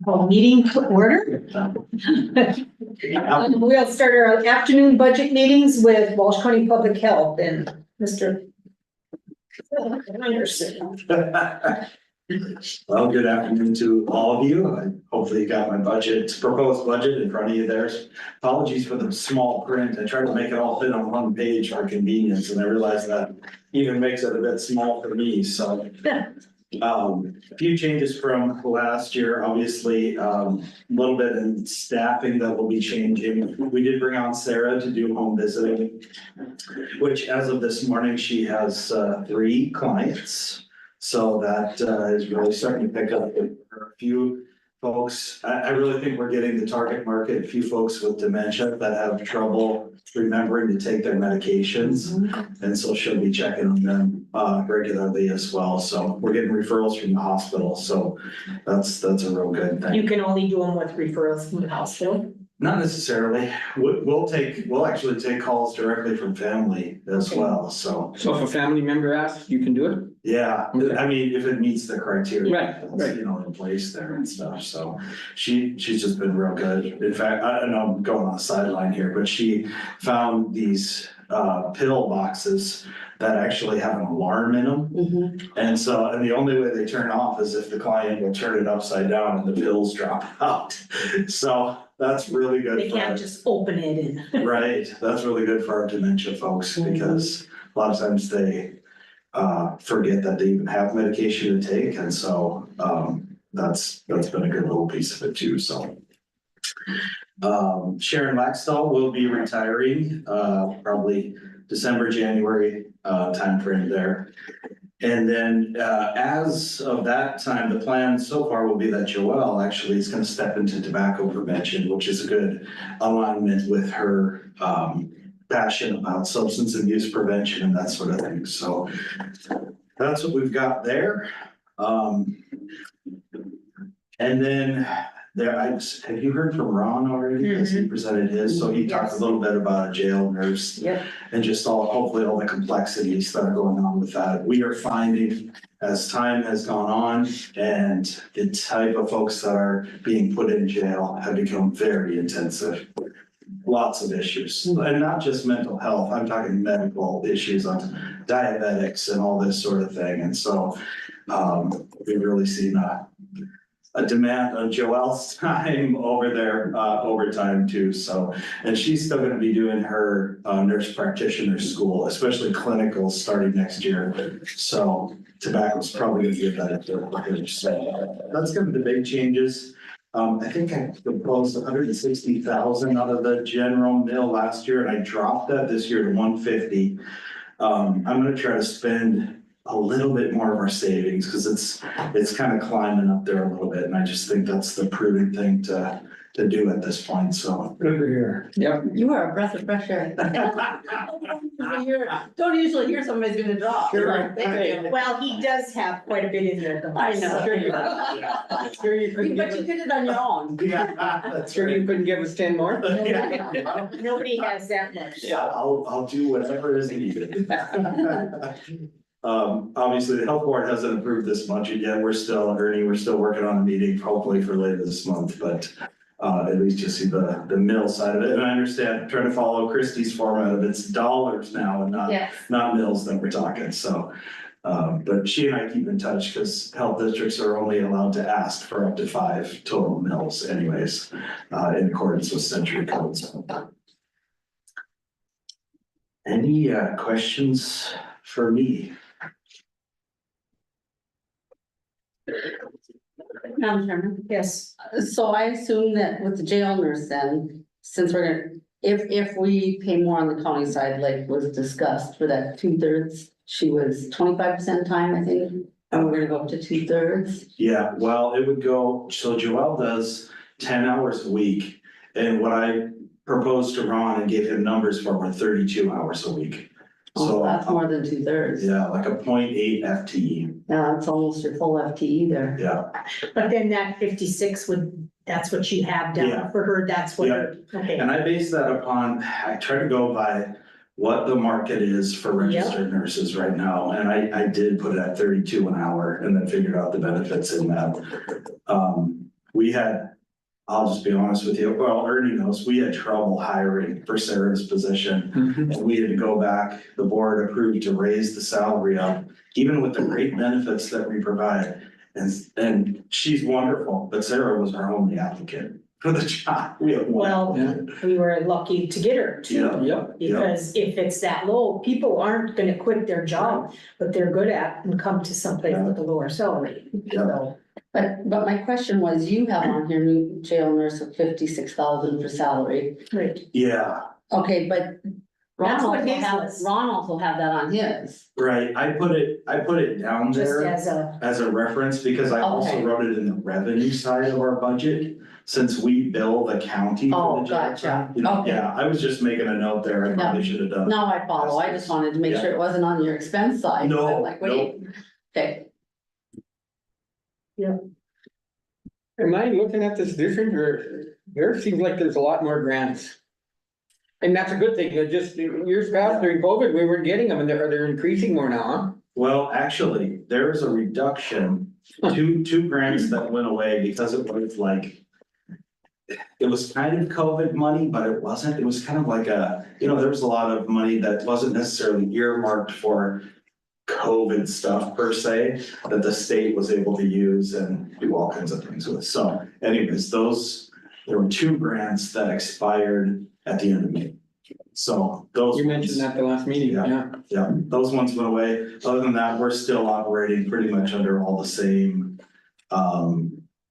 Call meeting to order. We'll start our afternoon budget meetings with Walsh County Public Health and Mr. Anderson. Well, good afternoon to all of you. Hopefully you got my proposed budget in front of you there. Apologies for the small print. I tried to make it all fit on one page for convenience, and I realized that even makes it a bit small for me, so. A few changes from last year, obviously, a little bit in staffing that will be changing. We did bring on Sarah to do home visiting, which as of this morning, she has 3 clients. So that is really starting to pick up for a few folks. I really think we're getting the target market, a few folks with dementia that have trouble remembering to take their medications. And so she'll be checking on them regularly as well. So we're getting referrals from the hospital. So that's a real good thing. You can only do them with referrals from the hospital. Not necessarily. We'll actually take calls directly from family as well. So So if a family member asks, you can do it? yeah, Okay. I mean, if it meets the criteria. Right, that's, right. you know, in place there and stuff, so she's just been real good. In fact, I know I'm going on the sideline here, but she found these pill boxes that actually have an alarm in them. And the only way they turn off is if the client will turn it upside down and the pills drop out. So that's really good. They can't just open it and. Right, that's really good for our dementia folks, because a lot of times they forget that they even have medication to take, and so that's been a good little piece of it too, so. Sharon Laxdal will be retiring probably December, January timeframe there. And then as of that time, the plan so far will be that Joelle actually is going to step into tobacco prevention, which is a good alignment with her passion about substance abuse prevention and that sort of thing. So that's what we've got there. And then have you heard from Ron already? As he presented his, so he talked a little bit about a jail nurse. Yep. And just hopefully all the complexities that are going on with that. We are finding as time has gone on and the type of folks that are being put in jail have become very intensive. Lots of issues, and not just mental health. I'm talking medical issues on diabetics and all this sort of thing. And so we've really seen a demand on Joelle's time over there, overtime too. So, and she's still gonna be doing her nurse practitioner school, especially clinical starting next year. So tobacco's probably gonna be a benefit. So that's gonna be the big changes. I think I proposed 160,000 out of the general mill last year, and I dropped that this year to 150. I'm gonna try to spend a little bit more of our savings, because it's kind of climbing up there a little bit, and I just think that's the prudent thing to do at this point, so. Over here. Yep. You are a breath of fresh air. Don't usually hear somebody's gonna drop. Sure. Like, thank you. Well, he does have quite a bit in there. I know. Sure you couldn't But you give did it on your own. Yeah, that's us, sure you couldn't give us 10 more? Nobody has that much. Yeah, I'll do whatever is needed. Obviously, the health board hasn't approved this budget yet. We're still working on a meeting, hopefully for later this month, but at least you see the mill side of it. And I understand, trying to follow Christie's format of it's dollars now and not mills that we're talking, so. But she and I keep in touch, because health districts are only allowed to ask for up to 5 total mills anyways, in accordance with century codes. Any questions for me? Madam Chairman. Yes. So I assume that with the jail nurse then, since we're gonna, if we pay more on the county side, like was discussed for that 2/3, she was 25% time, I think. And we're gonna go up to 2/3. Yeah, well, it would go, so Joelle does 10 hours a week. And what I proposed to Ron and gave him numbers for were 32 hours a week. So So, that's more than 2/3. yeah, like a 0.8 FTE, Yeah, that's almost your full FTE there. yeah. But then that 56 that's what you have Yeah. down for her, that's what, okay. And I base that upon, I try to go by what the market is for registered nurses right now. And I did put it at 32 an hour and then figured out the benefits in that. we had, I'll just be honest with you, well, Ernie knows, we had trouble hiring for Sarah's position. Mhm. And we had to go back, the board approved to raise the salary up, even with the great benefits that we provide. And she's wonderful, but Sarah was our only applicant for the job. We have one. Well, Yeah. we were lucky to get her too. Yeah. Yep, Because if it's that low, people aren't gonna quit their job, but they're good at and come to someplace with a lower salary. So, But my question was, you have on here new jail nurse of 56,000 for salary. right. Yeah, Okay, but Ron That's what also his have, was. Ron also have that on his. right, I put it down Just there as a, reference, because I also Okay. wrote it in the revenue side of our budget. Since we bill the county for Oh, the jail gotcha. time, you know, Okay. yeah, I was just making a note there, I probably should have done. Now I follow, I just wanted to make sure it wasn't on your expense side. No, I'm like, wait, okay. am I looking at this different, or there seems like there's a lot more grants? And that's a good thing, just years past during COVID, we weren't getting them, and they're increasing more now, huh? Well, actually, there is a reduction, two grants that went away because it was like. It was kind of COVID money, but it wasn't, it was kind of like there was a lot of money that wasn't necessarily earmarked for. COVID stuff per se, that the state was able to use and do all kinds of things with, so anyways, there were two grants that expired at the end of May. So those. You mentioned that the last meeting, yeah. Yeah, those ones went away. Other than that, we're still operating pretty much under all the same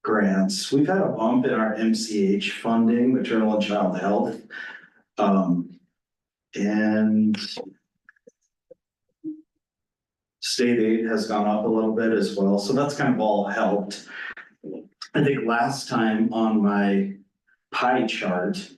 grants. We've had a bump in our MCH funding, maternal and child health. And state aid has gone up a little bit as well, so that's kind of all helped. I think last time on my pie chart,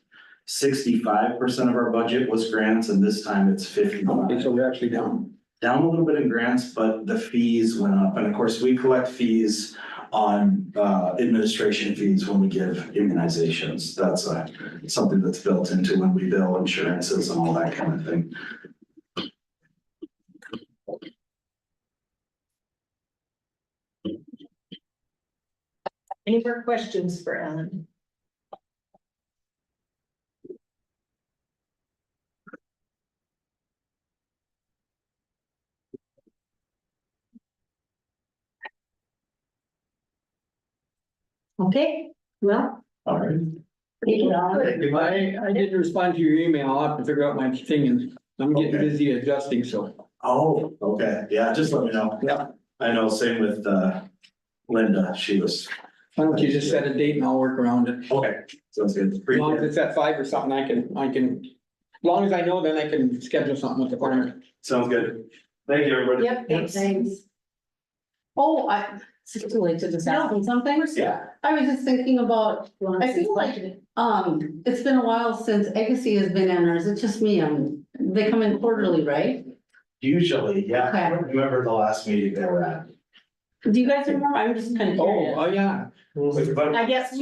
65% of our budget was grants, and this time it's 55. Okay, so we're actually down. Down a little bit in grants, but the fees went up, and of course, we collect fees on administration fees when we give immunizations. That's something that's built into when we bill insurances and all that kind of thing. any more questions for Ellen? Okay, well. All right. I didn't respond to your email, I'll have to figure out my thing, and I'm getting Okay. busy adjusting, so. Oh, okay, yeah, just let me know. Yeah. I know, same with Linda, she was. Why don't you just set a date and I'll work around it. Okay, sounds good. As long as it's at 5 or something, I can, as long as I know, then I can schedule something with the farmer. Sounds good. Thank you, everybody. Yep, thanks. Thanks. Oh, is it too late to just ask them something? Yeah. I was just thinking about, I feel like, it's been a while since Agassiz has been in, or is it just me? They come in quarterly, right? Usually, yeah, I Okay. don't remember the last meeting they were at. Do you guys remember? I'm just kind of curious. Oh, yeah. But, I guess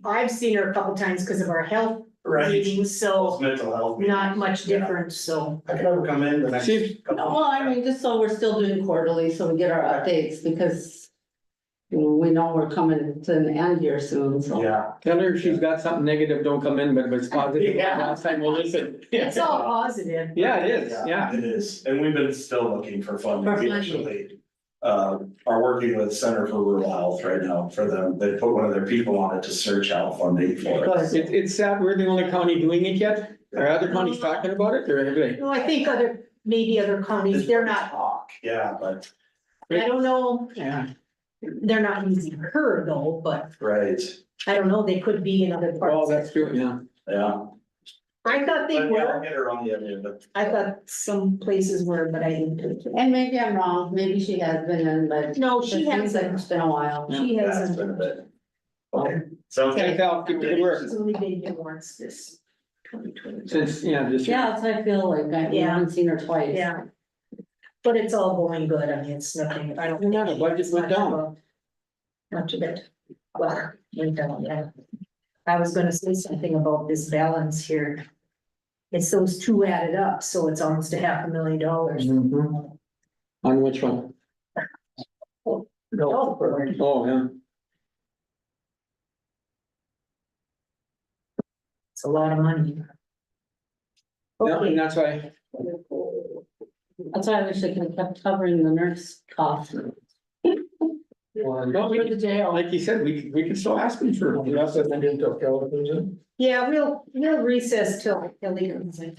I've seen her a couple times because of our health right, meetings, so mental health. meeting. not much different, so. I can never come in the next. See, couple- Well, I mean, just so we're still doing quarterly, so we get our updates, because we know we're coming to an end here soon, so. Yeah, tell her if she's got something negative, don't come in, but if it's positive, Yeah. last time we'll listen. It's all positive. Yeah, it is, yeah. it is, and we've been still looking for funding. For We funding. actually are working with Center for Rural Health right now for them. They put one of their people on it to search out funding for it. Good. It's sad we're the only county doing it yet. Are other counties talking about it, or have they? No, I think maybe other counties, they're not, Talk, yeah, but, I don't know, Yeah. they're not using her though, but right, I don't know, they could be in other Oh, parts. that's true, yeah. yeah. I thought they But yeah, I'll were, get her on the agenda. I thought some places were, but I didn't. And maybe I'm wrong, maybe she has been in, but No, it she seems like hasn't, it's been a while. she Yeah, it's hasn't. been a bit. Okay, sounds Thanks, good. Al, keep good work. She's only been here once this 2020. Since, yeah, this. Yeah, that's what I feel like, I Yeah. haven't seen her twice. Yeah. But it's all going good, I mean, it's nothing, I don't. Yeah, the budget went down. Much of it, well, went down, yeah. I was gonna say something about this balance here. It's those two added up, so it's almost $500,000. Mhm. On which one? Oh, Oh, yeah. It's a lot of money. No, Okay, and that's why, That's why I wish they could have kept covering the nurse cost. no, we, For the jail. like you said, we can still ask them for. You also send it to Kelvin. yeah, we'll recess till he comes in.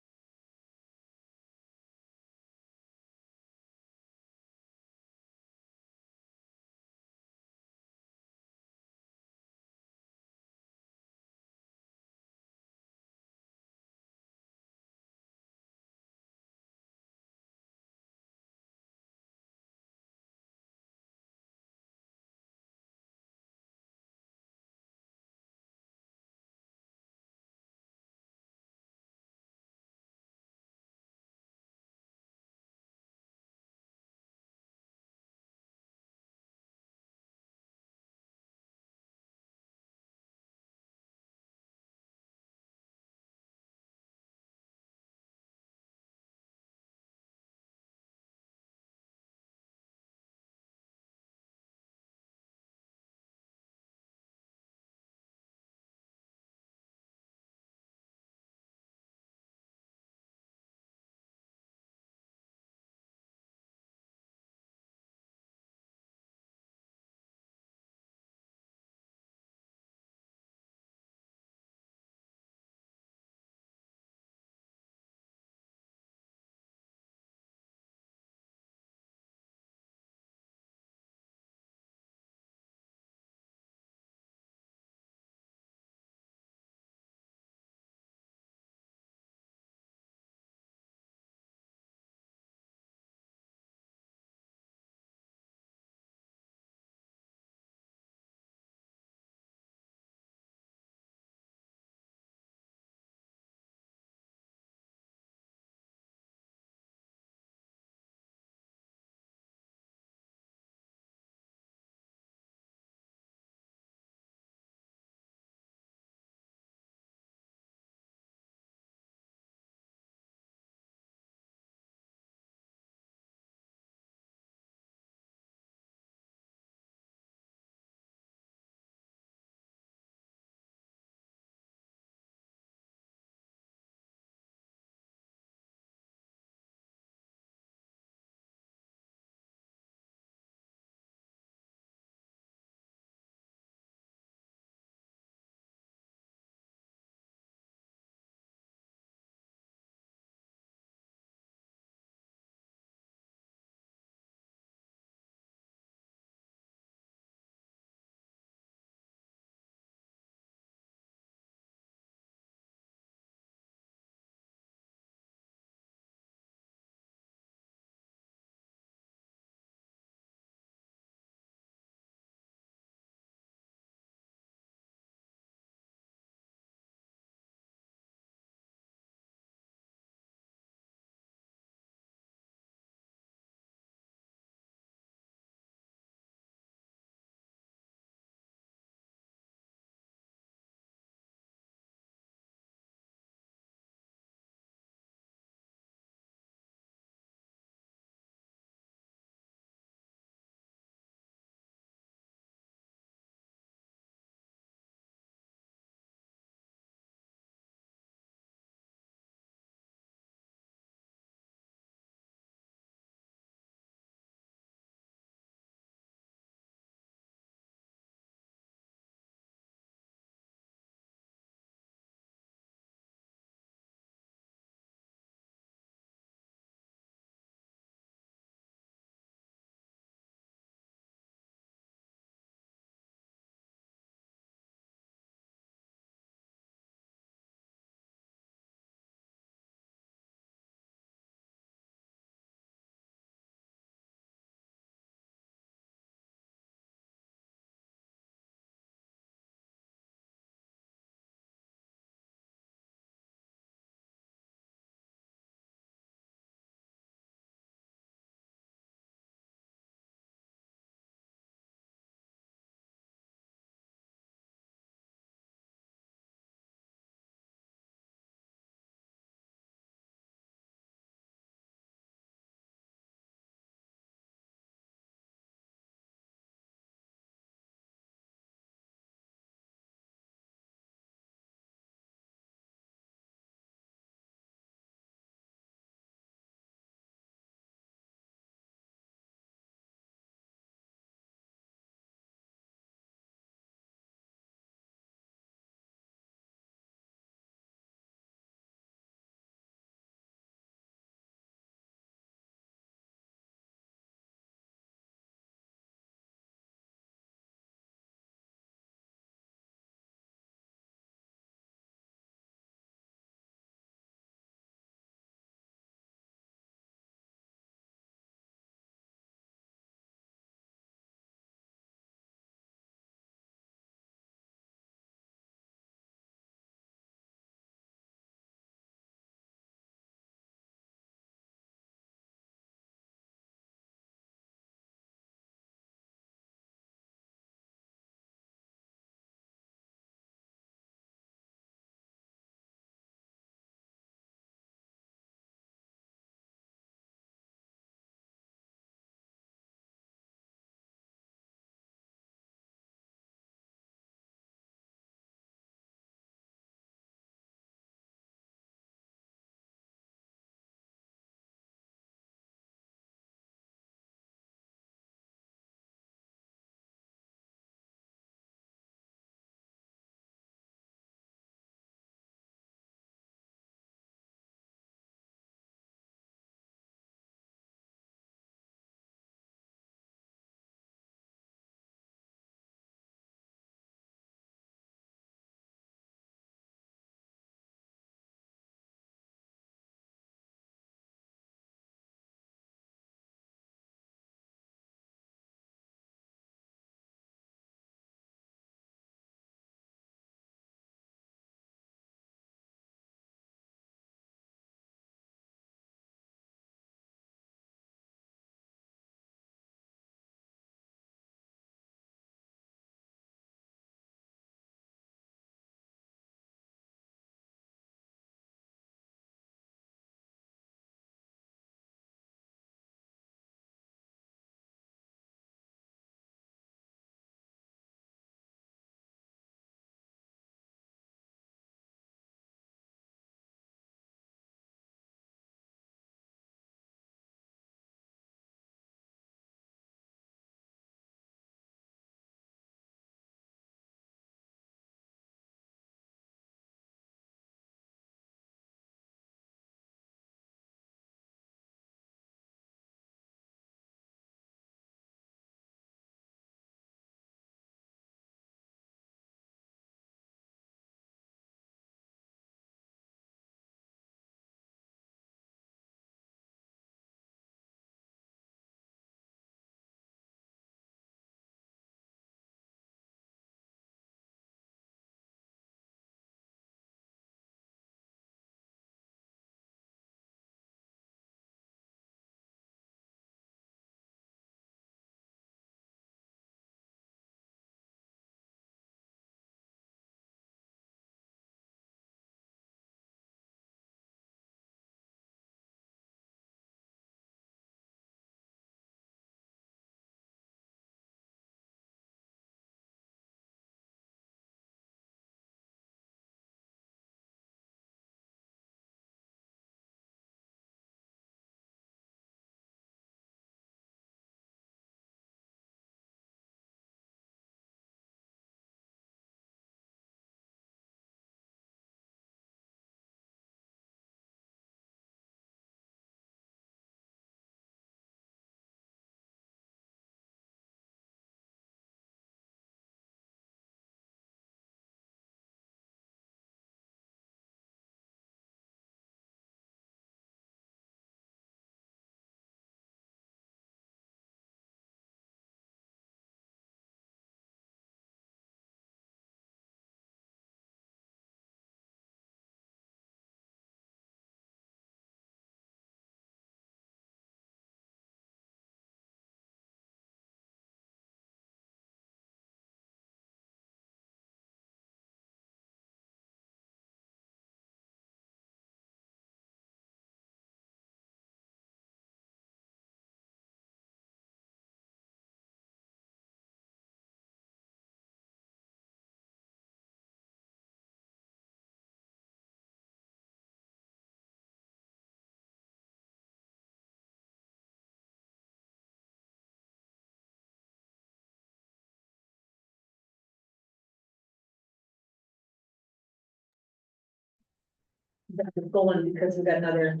going because we got another.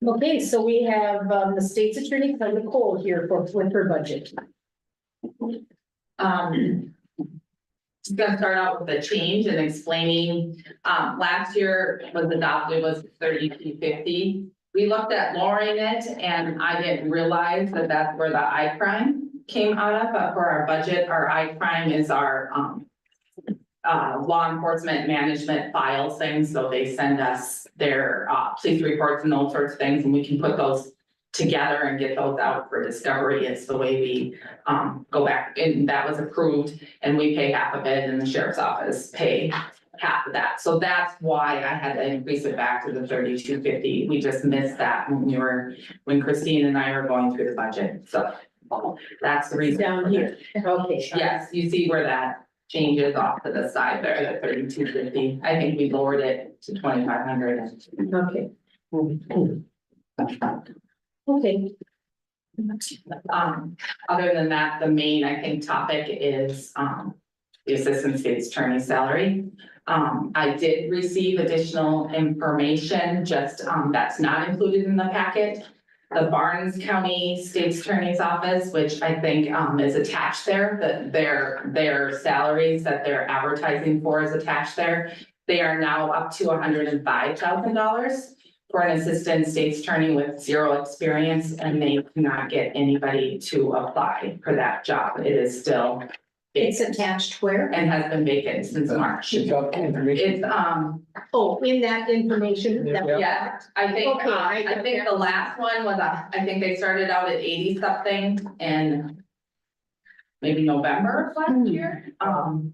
Okay, so we have, the state's attorney, Kelly Cole here with her budget. Just gonna start out with the change and explaining, last year was adopted was 3250. We looked at lowering it and I didn't realize that that's where the I-crime came out of, but for our budget, our I-crime is our, law enforcement management files things, so they send us their, police reports and those sorts of things, and we can put those together and get those out for discovery. It's the way we, go back, and that was approved, and we pay half of it, and the sheriff's office pay half of that. So that's why I had to increase it back to the 3250. We just missed that when Christine and I were going through the budget, so that's the reason. Down here, okay. Yes, you see where that changes off to the side there, the 3250. I think we lowered it to 2500. Okay. Okay, Other than that, the main, I think, topic is, the assistant state's attorney's salary. I did receive additional information, just, that's not included in the packet. The Barnes County State's Attorney's Office, which I think, is attached there, that their salaries that they're advertising for is attached there. They are now up to $105,000 for an assistant state's attorney with 0 experience, and they cannot get anybody to apply for that job. It is still it's vacant attached where? and has been vacant since March. She got information. It's, Oh, in that information? that- yeah, I think, Okay, I think the last one was, I think they started out at 80 something and maybe November of last year.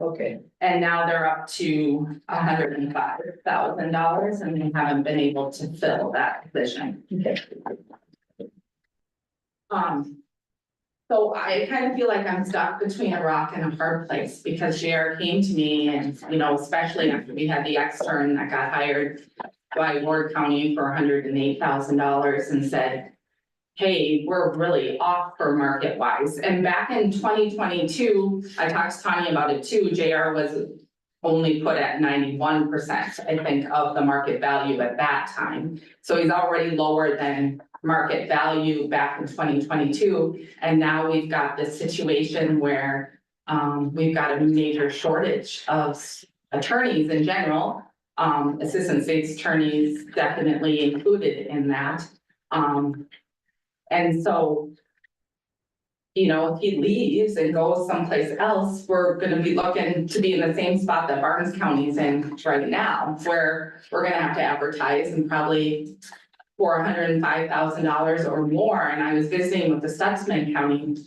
Okay, And now they're up to $105,000 and they haven't been able to fill that position. okay. So I kind of feel like I'm stuck between a rock and a hard place because JR came to me and, you know, especially after we had the extern that got hired by Ward County for $108,000 and said, hey, we're really off for market wise. And back in 2022, I talked to Tanya about it too. JR was only put at 91%, I think, of the market value at that time. So he's already lower than market value back in 2022. And now we've got this situation where we've got a major shortage of attorneys in general. Assistant state's attorneys definitely included in that. And so, you know, if he leaves and goes someplace else, we're gonna be looking to be in the same spot that Barnes County's in right now, where we're gonna have to advertise and probably for $105,000 or more. And I was visiting with the Stutzman County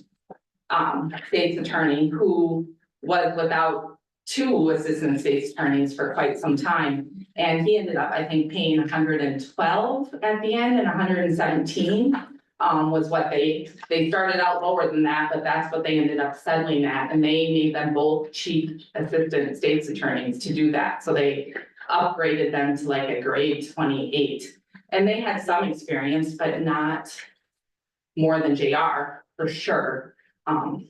state's attorney who was without 2 assistant state's attorneys for quite some time. And he ended up, I think, paying 112 at the end and 117 was what they started out lower than that, but that's what they ended up settling at. And they made them both chief assistant state's attorneys to do that. So they upgraded them to like a grade 28. And they had some experience, but not more than JR for sure. How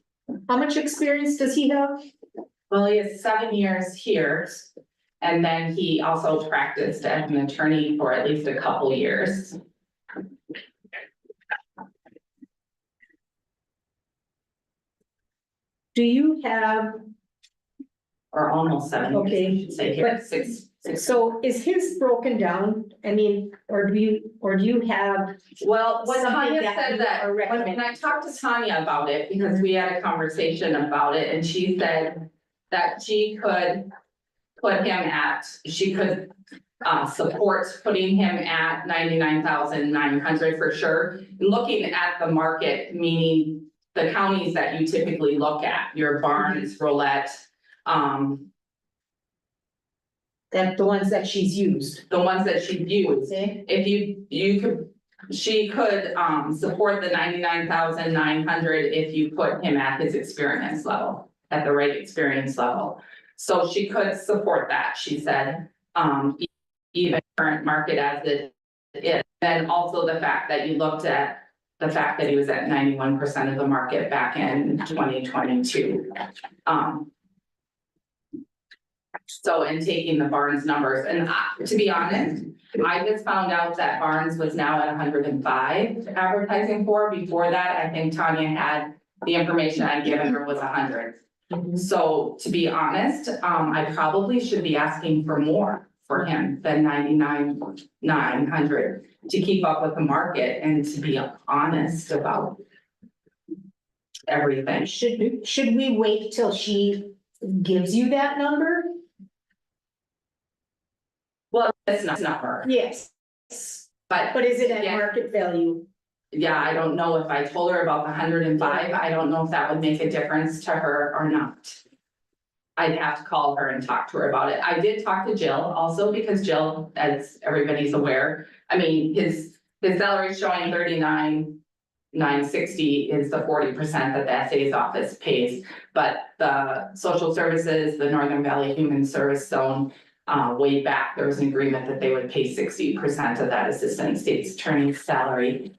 much experience does he have? Well, he has 7 years here. And then he also practiced as an attorney for at least a couple years. Do you have, Or almost 7 years, I Okay, should say here, but- six. so is his broken down? I mean, or do you have? Well, what Something Tanya that said you that, are when recommending. I talked to Tanya about it, because we had a conversation about it, and she said that she could put him at, she could support putting him at 99,900 for sure. Looking at the market, meaning the counties that you typically look at, your Barnes, Rolette, That the ones that she's used. the ones that she views. Okay. If she could support the 99,900 if you put him at his experience level, at the right experience level. So she could support that, she said, even current market as it is. Then also the fact that you looked at the fact that he was at 91% of the market back in 2022. So, and taking the Barnes numbers, and to be honest, I just found out that Barnes was now at 105 advertising for. Before that, I think Tanya had, the information I'd given her was 100. So to be honest, I probably should be asking for more for him than 99,900 to keep up with the market and to be honest about everything. Should we wait till she gives you that number? Well, it's not her, Yes. but Is it at Yeah. market value? yeah, I don't know if I told her about the 105, I don't know if that would make a difference to her or not. I'd have to call her and talk to her about it. I did talk to Jill also because Jill, as everybody's aware, I mean, his salary is showing 39,960 is the 40% that the SA's office pays. But the social services, the Northern Valley Human Service Zone, way back, there was an agreement that they would pay 60% of that assistant state's attorney's salary.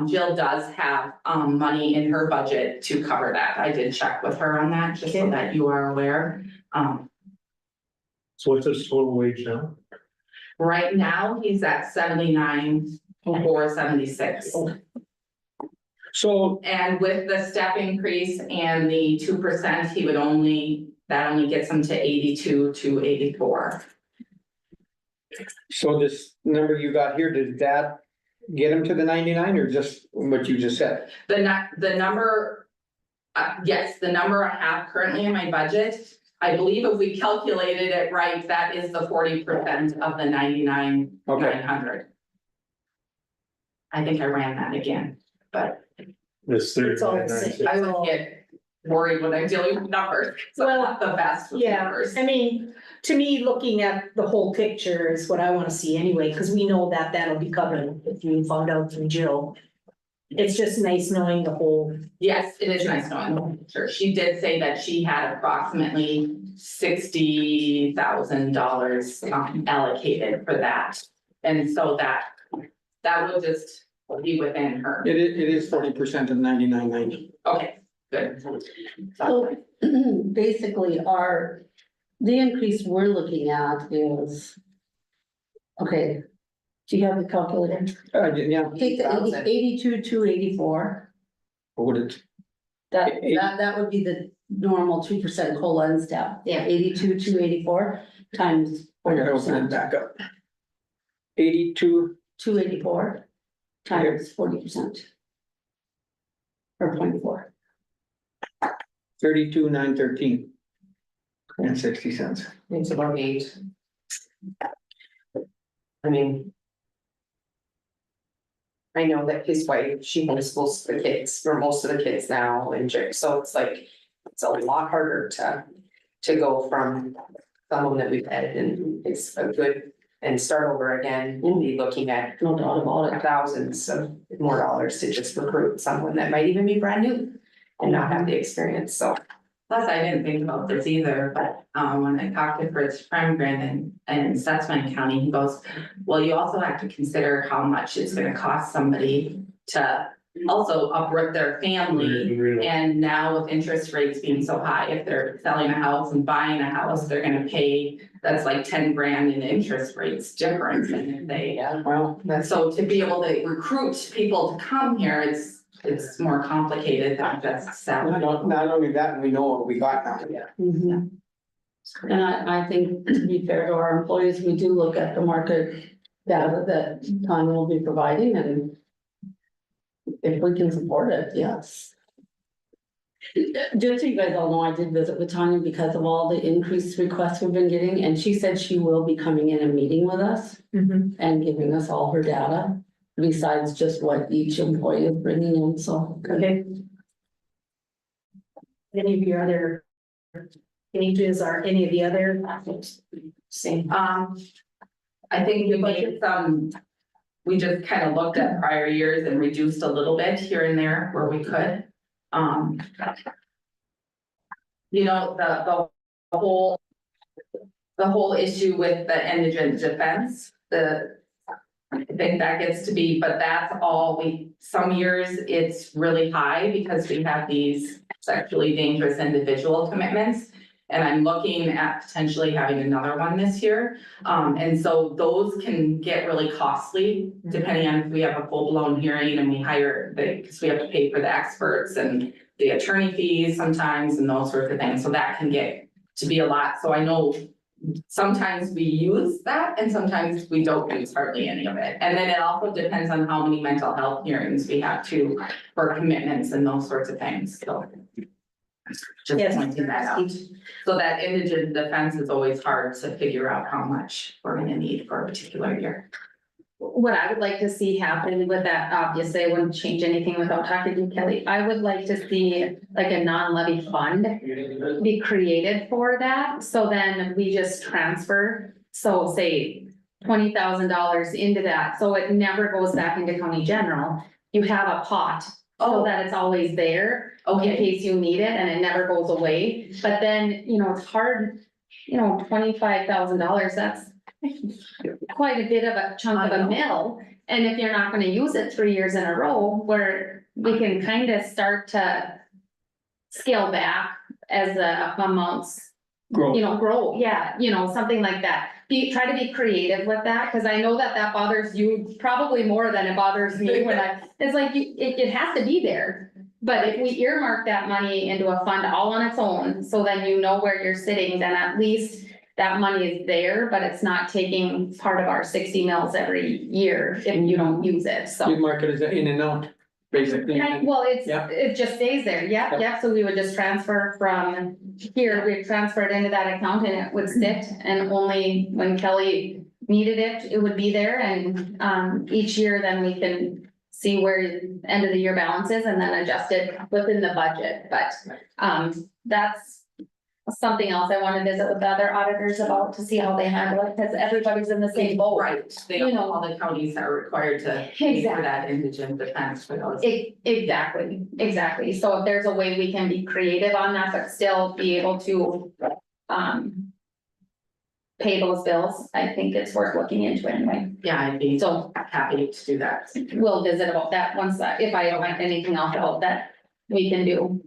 Jill does have, money in her budget to cover that. I did check with her on that, just so Okay. that you are aware. So what's his total wage now? Right now, he's at 79,476. So, And with the step increase and the 2%, he would that only gets him to 82,284. so this number you got here, did that get him to the 99 or just what you just said? The number, yes, the number I have currently in my budget, I believe if we calculated it right, that is the 40% of the 99,900. I think I ran that again, but This It's all the 39,960. same. I would get worried when I'm dealing with numbers, so I'm not the best with Yeah, numbers. I mean, to me, looking at the whole picture is what I wanna see anyway, cause we know that that'll be covered if you found out from Jill. It's just nice knowing the whole, Yes, it is nice knowing the whole picture. She did say that she had approximately $60,000 allocated for that. And so that would just be within her. It is 40% of 99.90. Okay, good. So basically the increase we're looking at is. Okay. Do you have the calculator? Yeah, Take the 82,284. what would it? That would be the normal 2% COLA and step. Yeah. 82,284 times I gotta open it 40%. back up. 82, 284 times 40%. Or 0.4. 32,913. And 60 cents. It's about 8. I mean. I know that his wife, she homeschools the kids, or most of the kids now, and so it's like, it's a lot harder to go from someone that we've had, and it's a good, and start over again, and be looking at No doubt about it. thousands of more dollars to just recruit someone that might even be brand new and not have the experience, so. Plus, I didn't think about this either, but when I talked to Fritz Premgren in Stutzman County, he goes, well, you also have to consider how much it's gonna cost somebody to also uproot their family. And now with interest rates being so high, if they're selling a house and buying a house, they're gonna pay, that's like 10 grand in interest rates difference. And if they, Yeah, Well, so to be able to recruit people to come here, it's more complicated than just salary. not only that, we know what we got now. Mhm. And I think to be fair to our employees, we do look at the market data that Tanya will be providing, and if we can support it, yes. Just so you guys all know, I did visit with Tanya because of all the increased requests we've been getting, and she said she will be coming in and meeting with us and giving us all her data, besides just what each employee is bringing in, so. okay. Any of your other pages or any of the other? Same. I think we made we just kind of looked at prior years and reduced a little bit here and there where we could. You know, the whole issue with the indigent defense, I think that gets to be, but that's all some years it's really high because we have these sexually dangerous individual commitments. And I'm looking at potentially having another one this year. And so those can get really costly depending on if we have a full-blown hearing and we hire because we have to pay for the experts and the attorney fees sometimes and those sorts of things. So that can get to be a lot. So I know sometimes we use that and sometimes we don't use hardly any of it. And then it also depends on how many mental health hearings we have too for commitments and those sorts of things, so. Just Yes. pointing that out. So that indigent defense is always hard to figure out how much we're gonna need for a particular year. What I would like to see happen with that, obviously, I wouldn't change anything without talking to Kelly. I would like to see like a non-levy fund be created for that, so then we just transfer, so say $20,000 into that, so it never goes back into county general. You have a pot, so Oh, that it's always there in okay, case you need it and it never goes away. But then, it's hard, $25,000, that's quite a bit of a chunk of I a know. mill. And if you're not gonna use it 3 years in a row, where we can kind of start to scale back as the amounts, Grow. grow, yeah, something like that. Try to be creative with that, cause I know that bothers you probably more than it bothers me when it's like, it has to be there. But if we earmark that money into a fund all on its own, so then you know where you're sitting, then at least that money is there, but it's not taking part of our 60 mils every year if you don't use it, so. You mark it as an in and out, basically. Well, Yeah. it just stays there, yeah, so we would just transfer from here, we'd transfer it into that account and it would sit. And only when Kelly needed it, it would be there, and each year then we can see where the end of the year balance is and then adjust it within the budget, but that's something else I want to visit with the other auditors about to see how they handle it, because everybody's in the same boat. right, they don't, all the counties are required to pay for that indigent defense for those. Exactly. So if there's a way we can be creative on that, but still be able to, pay those bills, I think it's worth looking into anyway. Yeah, I'd be So happy to do that. we'll visit about that once, if I find anything else about that we can do.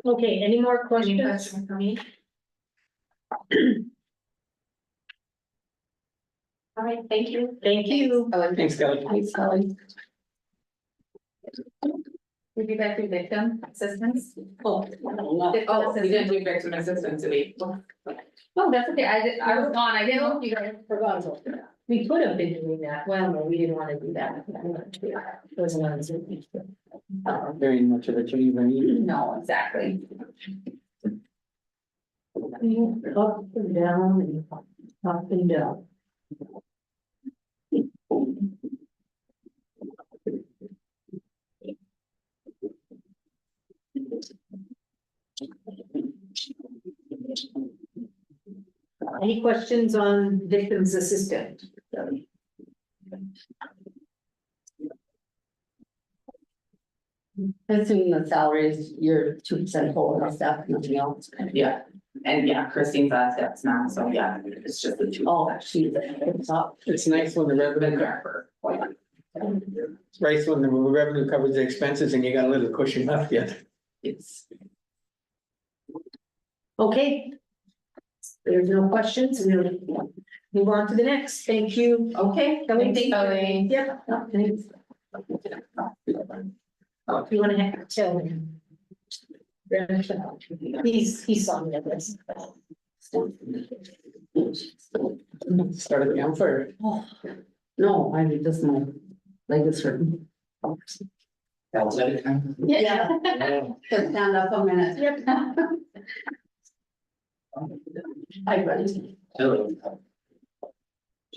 Okay, any more Any questions? question for me? All right, thank you. Thank you. Thanks, Kelly. Thanks, Kelly. Did you guys do victim assistance? Oh, we didn't do victim assistance today. Oh, that's okay, I was gone, I didn't know if you guys. Forgot about that. We could have been doing that. Well, no, we didn't want to do that. It wasn't on Zoom. Very much of a change, I mean. No, exactly. Up and down and up and down. Any questions on victims assistant? I assume the salary is your 2% whole and stuff, nothing else. Yeah, and yeah, Christine's at steps now, so yeah, it's just the two. Oh, she's it's up. It's nice when the Been revenue, there for quite a it's nice when the revenue covers the expenses and you got a little cushion left yet. It's Okay. There's no questions, we'll move on to the next. Thank you. okay. Kelly, Thanks, thank you. Kelly. Yep. Thanks. Oh, if you wanna tell him. He's on the list. Start at the campfire. No, I mean, just my leg is hurting. Yeah. Just stand up a minute. Yep. I ready.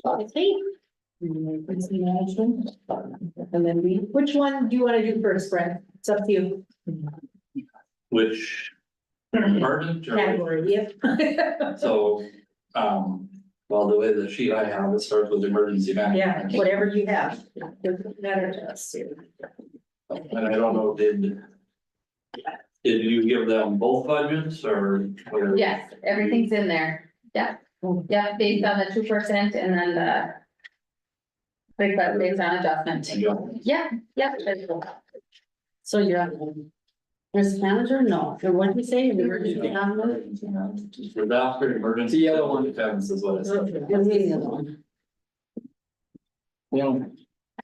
Okay. And then which one do you wanna do first, Brent? It's up to you. Which department or, Category, yep. so, well, the way the sheet I have, it starts with emergency management. Yeah, whatever you have, doesn't matter to us here. And I don't know, did you give them both budgets or? Yes, everything's in there, yeah, based on the 2% and then the. Based on adjustment, yeah. So you're on Nurse manager, no, or what did we say, emergency manager? Disaster emergency. The yellow one. Defense is what it says. What is the other one? Yeah,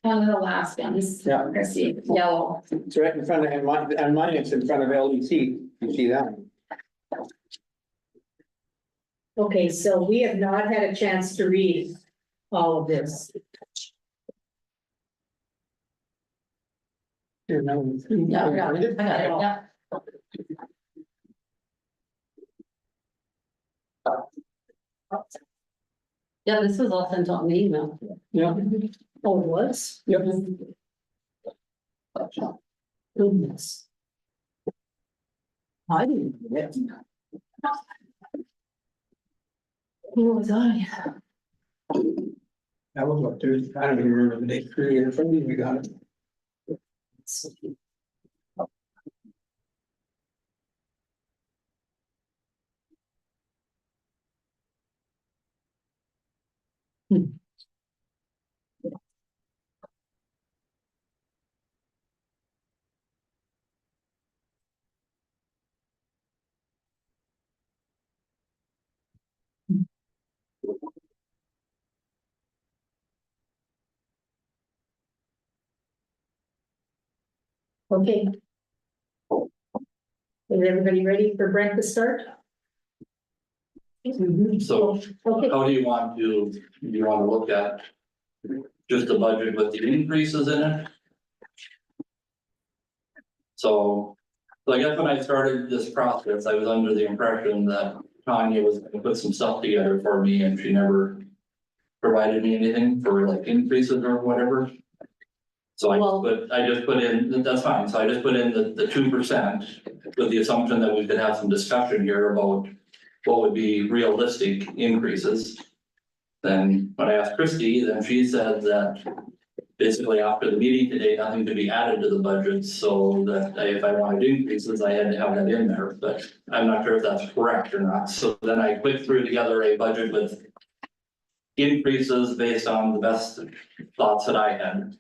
One of the last ones. Yeah. Chrissy, yellow. it's right in front of, and mine, it's in front of LEC, you see that? Okay, so we have not had a chance to read all of this. Yeah, I got it, yeah. Yeah, this was all sent out in the email. Yeah, Oh, it was? yep. Goodness. I didn't get it. Who was I? That was what, Thursday, I don't even remember the date, from from we got it. Okay. Is everybody ready for Brent to start? So Okay, how do you want to, do you want to look at just the budget with the increases in it? So I guess when I started this process, I was under the impression that Tanya was gonna put some stuff together for me and she never provided me anything for like increases or whatever. So I just put in, that's fine, so I just put in the 2% with the assumption that we could have some discussion here about what would be realistic increases. Then when I asked Christie, then she said that basically after the meeting today, nothing to be added to the budget, so that if I wanted increases, I had to have that in there, but I'm not sure if that's correct or not. So then I quick threw together a budget with increases based on the best thoughts that I had,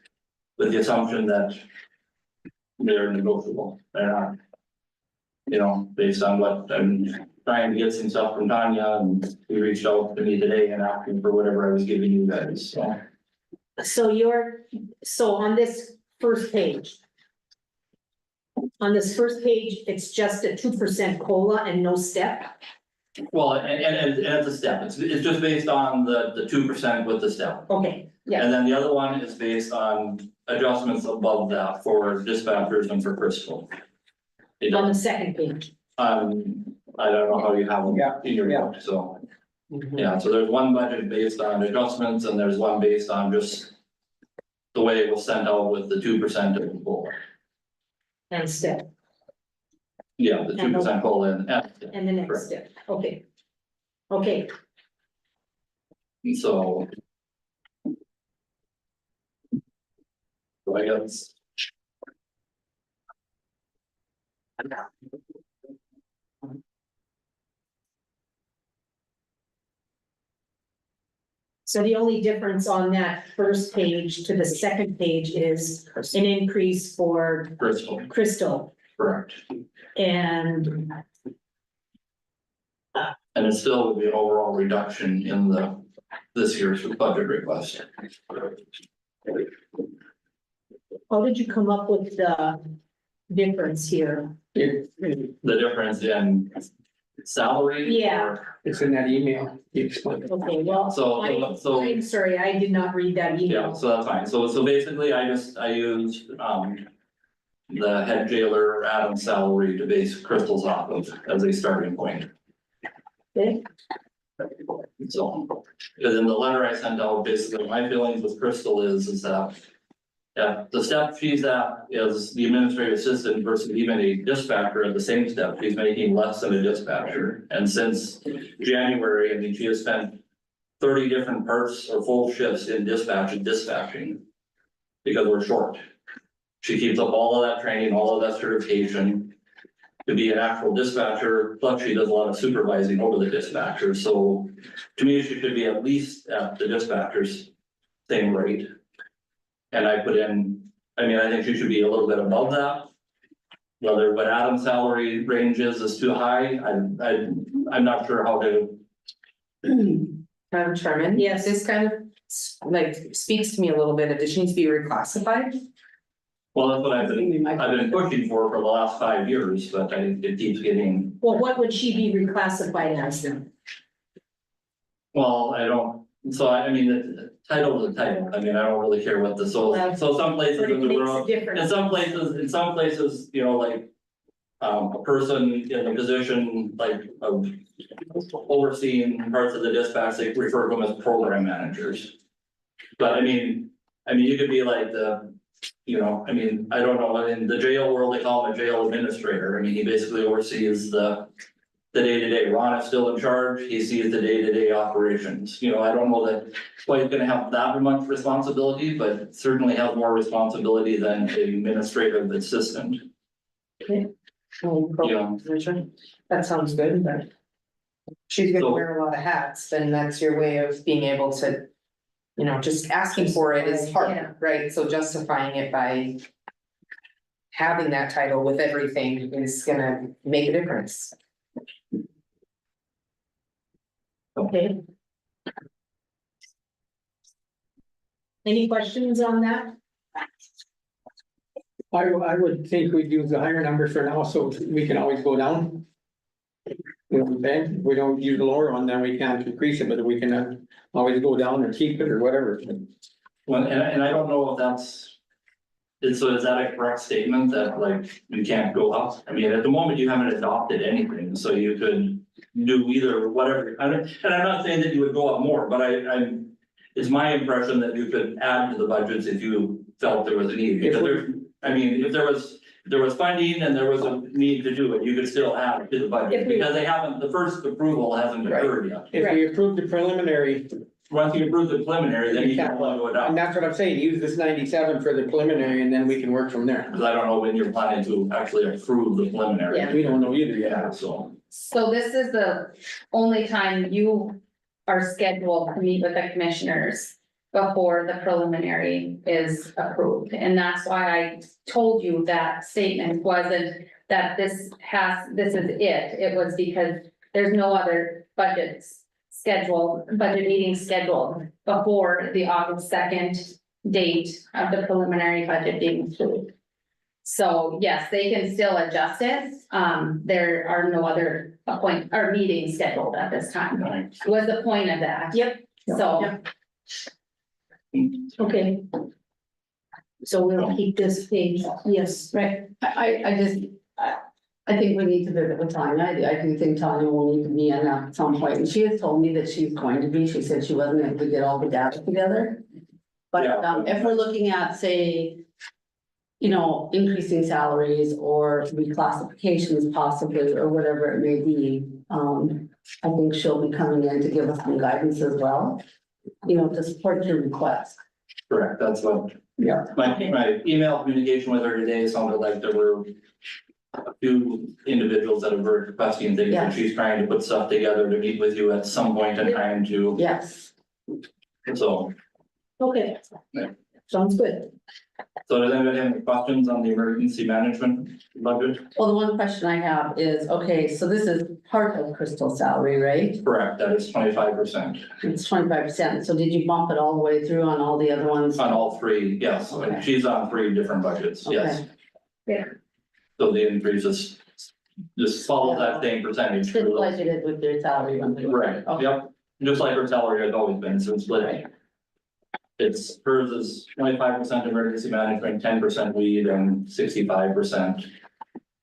with the assumption that they're negotiable, they're not, you know, based on what I'm trying to get some stuff from Tanya, and he reached out to me today and asking for whatever I was giving you guys, so. so on this first page. On this first page, it's just a 2% COLA and no step. Well, and it's a step, it's just based on the 2% with the step. Okay, yeah, And then the other one is based on adjustments above that for dispatchers and for Crystal. It on the does, second page. I don't know how you have them Yeah, in your yeah. note, so. Yeah, so there's one budget based on adjustments and there's one based on just the way it was sent out with the 2% of the COLA. And step, Yeah, the 2% COLA and and the next Correct. step, okay. Okay, so. So I guess. so the only difference on that first page to the second page is an increase for Crystal, Crystal correct, and and it still would be an overall reduction in this year's budget request. how did you come up with the difference here? The difference in salary. Yeah. It's in that email, you explained. Okay, well, So- I'm sorry, I did not read that Yeah, email. so that's fine, so basically I used, the head jailer Adam's salary to base Crystal's off of as a starting point. Okay, So, because in the letter I sent out, basically my feelings with Crystal is that. Yeah, the step she's at is the administrative assistant versus even a dispatcher at the same step, she's making less than a dispatcher. And since January, I mean, she has spent 30 different parts or full shifts in dispatching. Because we're short. She keeps up all of that training, all of that certification. To be an actual dispatcher, plus she does a lot of supervising over the dispatcher, so to me, she should be at least at the dispatcher's same rate. And I put in, I mean, I think she should be a little bit above that. whether what Adam's salary range is too high, I'm not sure how to. Madam Chairman? Yes. This kind of like speaks to me a little bit, it just needs to be reclassified. Well, that's what I've been pushing for the last 5 years, but it keeps getting, Well, what would she be reclassified as then? well, I don't, so I mean, the title is the title, I mean, I don't really care what the, so some places But in it the makes a world. difference. In some places, you know, like, a person in a position like of overseeing parts of the dispatch, they refer to them as program managers. But I mean, you could be like the, you know, I mean, I don't know, in the jail world, they call him a jail administrator, I mean, he basically oversees the day-to-day. Ron is still in charge, he sees the day-to-day operations, you know, I don't know that quite gonna have that much responsibility, but certainly have more responsibility than an administrative assistant, you know. That sounds good, but. She's gonna So- wear a lot of hats, then that's your way of being able to. You know, just asking for it is Yeah. hard, right? So justifying it by. Having that title with everything is gonna make a difference. Okay. Any questions on that? I would think we'd use the higher number for now, so we can always go down. You know, then, if we don't use the lower one, then we can't increase it, but we can always go down or keep it or whatever. Well, and I don't know if that's. So is that a correct statement that like you can't go up? I mean, at the moment, you haven't adopted anything, so you could do either whatever. And I'm not saying that you would go up more, but it's my impression that you could add to the budgets if you felt there was a need. Because I mean, if there was funding and there was a need to do it, you could still add to the budget. If we- Because the first approval hasn't occurred yet. If we approve the preliminary, Once you approve the preliminary, then you can go it up. and that's what I'm saying, use this 97 for the preliminary and then we can work from there. Because I don't know when you're planning to actually approve the preliminary. Yeah. We don't know either Yeah, yet. so, So this is the only time you are scheduled to meet with the commissioners before the preliminary is approved. And that's why I told you that statement wasn't that this is it. It was because there's no other budget meeting scheduled before the August 2nd date of the preliminary budget being approved. So yes, they can still adjust it. There are no other meetings scheduled at this time. right. Was the point of that. Yep. So, Yep. Okay. So we'll keep this page, yes, Right, I think we need to visit with Tanya, I do think Tanya will need to be in at some point, and she has told me that she's going to be, she said she wasn't able to get all the data together. But, Yeah. if we're looking at, say, you know, increasing salaries or reclassifications possibly, or whatever it may be, I think she'll be coming in to give us some guidance as well. You know, to support your request. Correct, that's what. Yeah. My email communication with her today sounded like there were a few individuals that were requesting things, Yeah. and she's trying to put stuff together to meet with you at some point in time to, Yes, so. okay. Yeah. Sounds good. So does anybody have any questions on the emergency management budget? well, the one question I have is, okay, so this is part of Crystal's salary, right? Correct, that is 25% It's 25%, so did you bump it all the way through on all the other ones? on all three, yes, Okay. and she's on 3 different budgets, yes. Okay. So the increases just follow that same percentage. It's been budgeted with their salary. Right, Okay. yep, just like her salary has always been, so it's split. It's, hers is 25% emergency management, 10% weed, and 65%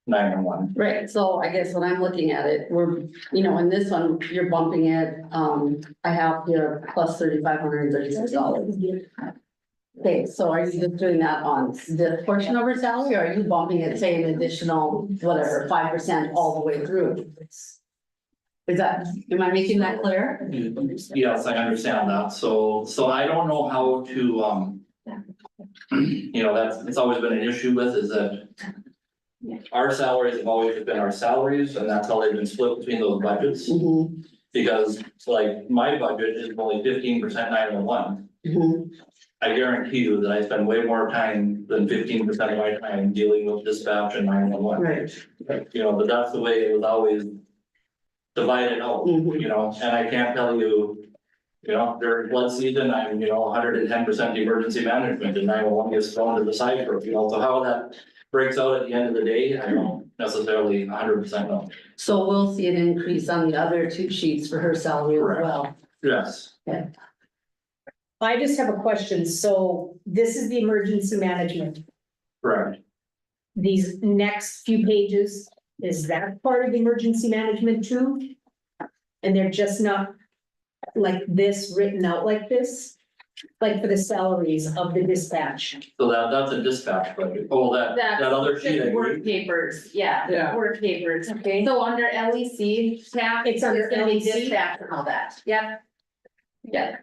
911. Right, so I guess when I'm looking at it, we're, you know, in this one, you're bumping it, I have here plus $3,536. Okay, so are you just doing that on this portion of her salary, or are you bumping it, say, an additional, whatever, 5% all the way through? Is that, am I making that clear? Yes, I understand that, so I don't know how to, you know, it's always been an issue with, is that our salaries have always been our salaries, and that's how they've been split between those budgets. Mhm, Because like my budget is only 15% 911. mhm. I guarantee you that I spend way more time than 15% of my time dealing with dispatch and 911. Right. You know, but that's the way it was always divided out, Mhm. you know, and I can't tell you. You know, during flood season, I'm, 110% emergency management and 911 gets thrown to the side for, so how that breaks out at the end of the day, I don't necessarily 100% know. So we'll see an increase on the other two sheets for her salary as Correct. well. Yes, I just have a question. So this is the emergency management. correct. These next few pages, is that part of the emergency management too? And they're just not like this, written out like this? Like for the salaries of the dispatch? So that's a dispatch budget. Oh, that other sheet. I Work agree. papers, Yeah. yeah, work papers. Okay. So under LEC tab. It's under gonna be LEC? dispatch and all that, yep. Yeah,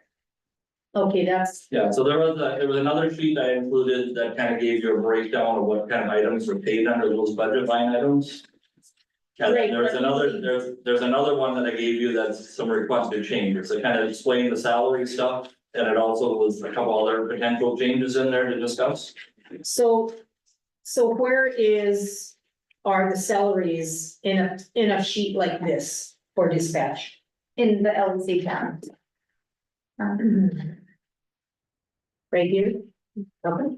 Okay, that's, Yeah, so there was another sheet I included that kind of gave you a breakdown of what kind of items were paid under those budget line items. And Great. then there's another one that I gave you that's some requested changes, that kind of explained the salary stuff. And it also was a couple other potential changes in there to discuss. so where are the salaries in a sheet like this for dispatch? in the LEC tab. Right here? Okay.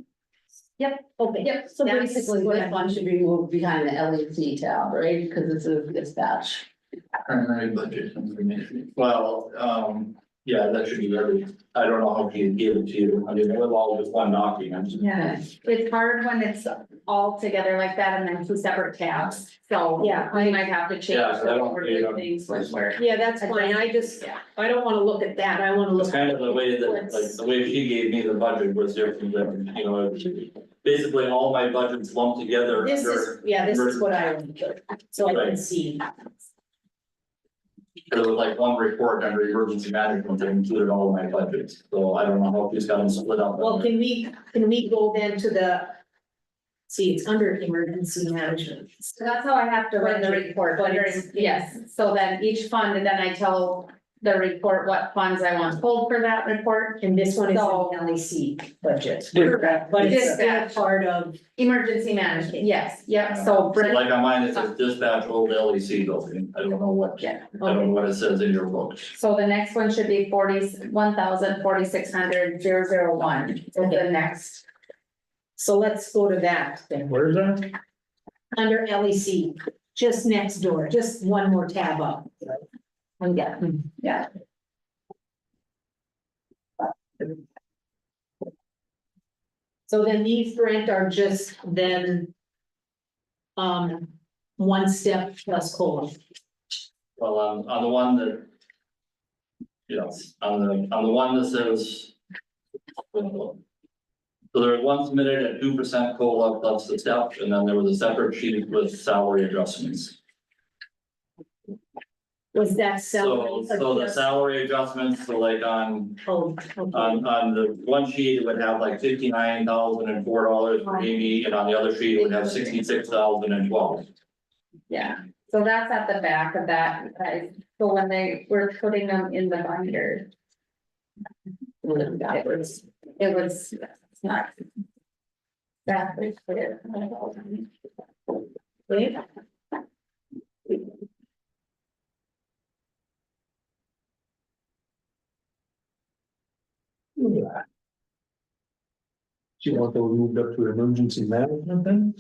Yep. Okay. Yep, So That's basically, what this I- one should be moved behind the LEC tab, right? Because it's a dispatch. Primary budget information. Well, yeah, that should be very, I don't know how he gave it to you. I mean, it was all just one document. Yeah, it's hard when it's all together like that and then two separate tabs, so. Yeah. We might have to change Yeah, 'cause I don't- or you do don't- things with where. Yeah, that's fine. I don't wanna look at that. I wanna look. It's kind of the way that, like, the way she gave me the budget was different than, basically all my budgets lumped together This under. is, yeah, this is what I would do, so I can Right. see. There was like one report under emergency management that included all of my budgets, so I don't know how he's got them split up. Well, can we go then to the, see, it's under emergency management. So that's how I have to run the report, But under, it's- yes, so then each fund, and then I tell the report what funds I want pulled for that report. And this one is So- an LEC budget, Dispatch. but it's Dispatch. still part of, Emergency management, yes, yep, so So Brent, like on mine, it says dispatch old LEC building, I don't know what, yeah. I don't know what it says in your books. So the next one should be 1,4600,001 is the next. so let's go to that then. Where's that? Under LEC, just next door, just one more tab up. Yeah. So then these Brent are just then. One step plus COLA. Well, on the one that. Yes, on the one that says. So there was one submitted at 2% COLA plus the step, and then there was a separate sheet with salary adjustments. Was that So salary? the salary adjustments, so like on Oh, okay. on the one sheet, it would have like $59,004 for Amy, and on the other sheet, it would have $66,012. Yeah, so that's at the back of that, guys. So when they were putting them in the binder. It was not. Exactly clear. Wait. Do you want those moved up to emergency management then?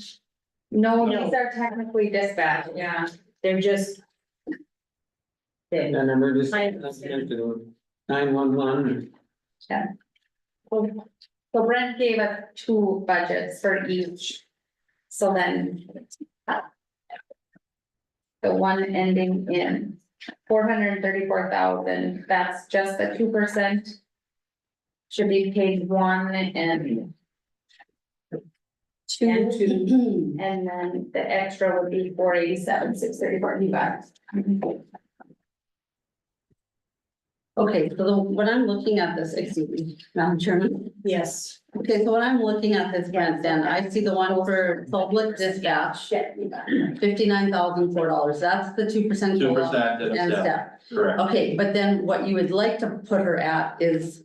No, No. these are technically dispatch, yeah. They're just. And They- then emergency. I understand. 911. So Brent gave us two budgets for each. So then. The one ending in 434,000, that's just the 2%. Should be page 1 and. And two. And then the extra would be 487,634, you got it. Okay, so when I'm looking at this, excuse me, Madam Chairman. Yes. Okay, so when I'm looking at this grant, then I see the one for public dispatch, $59,004. That's the 2%. 2% and a And step, step. correct. Okay, but then what you would like to put her at is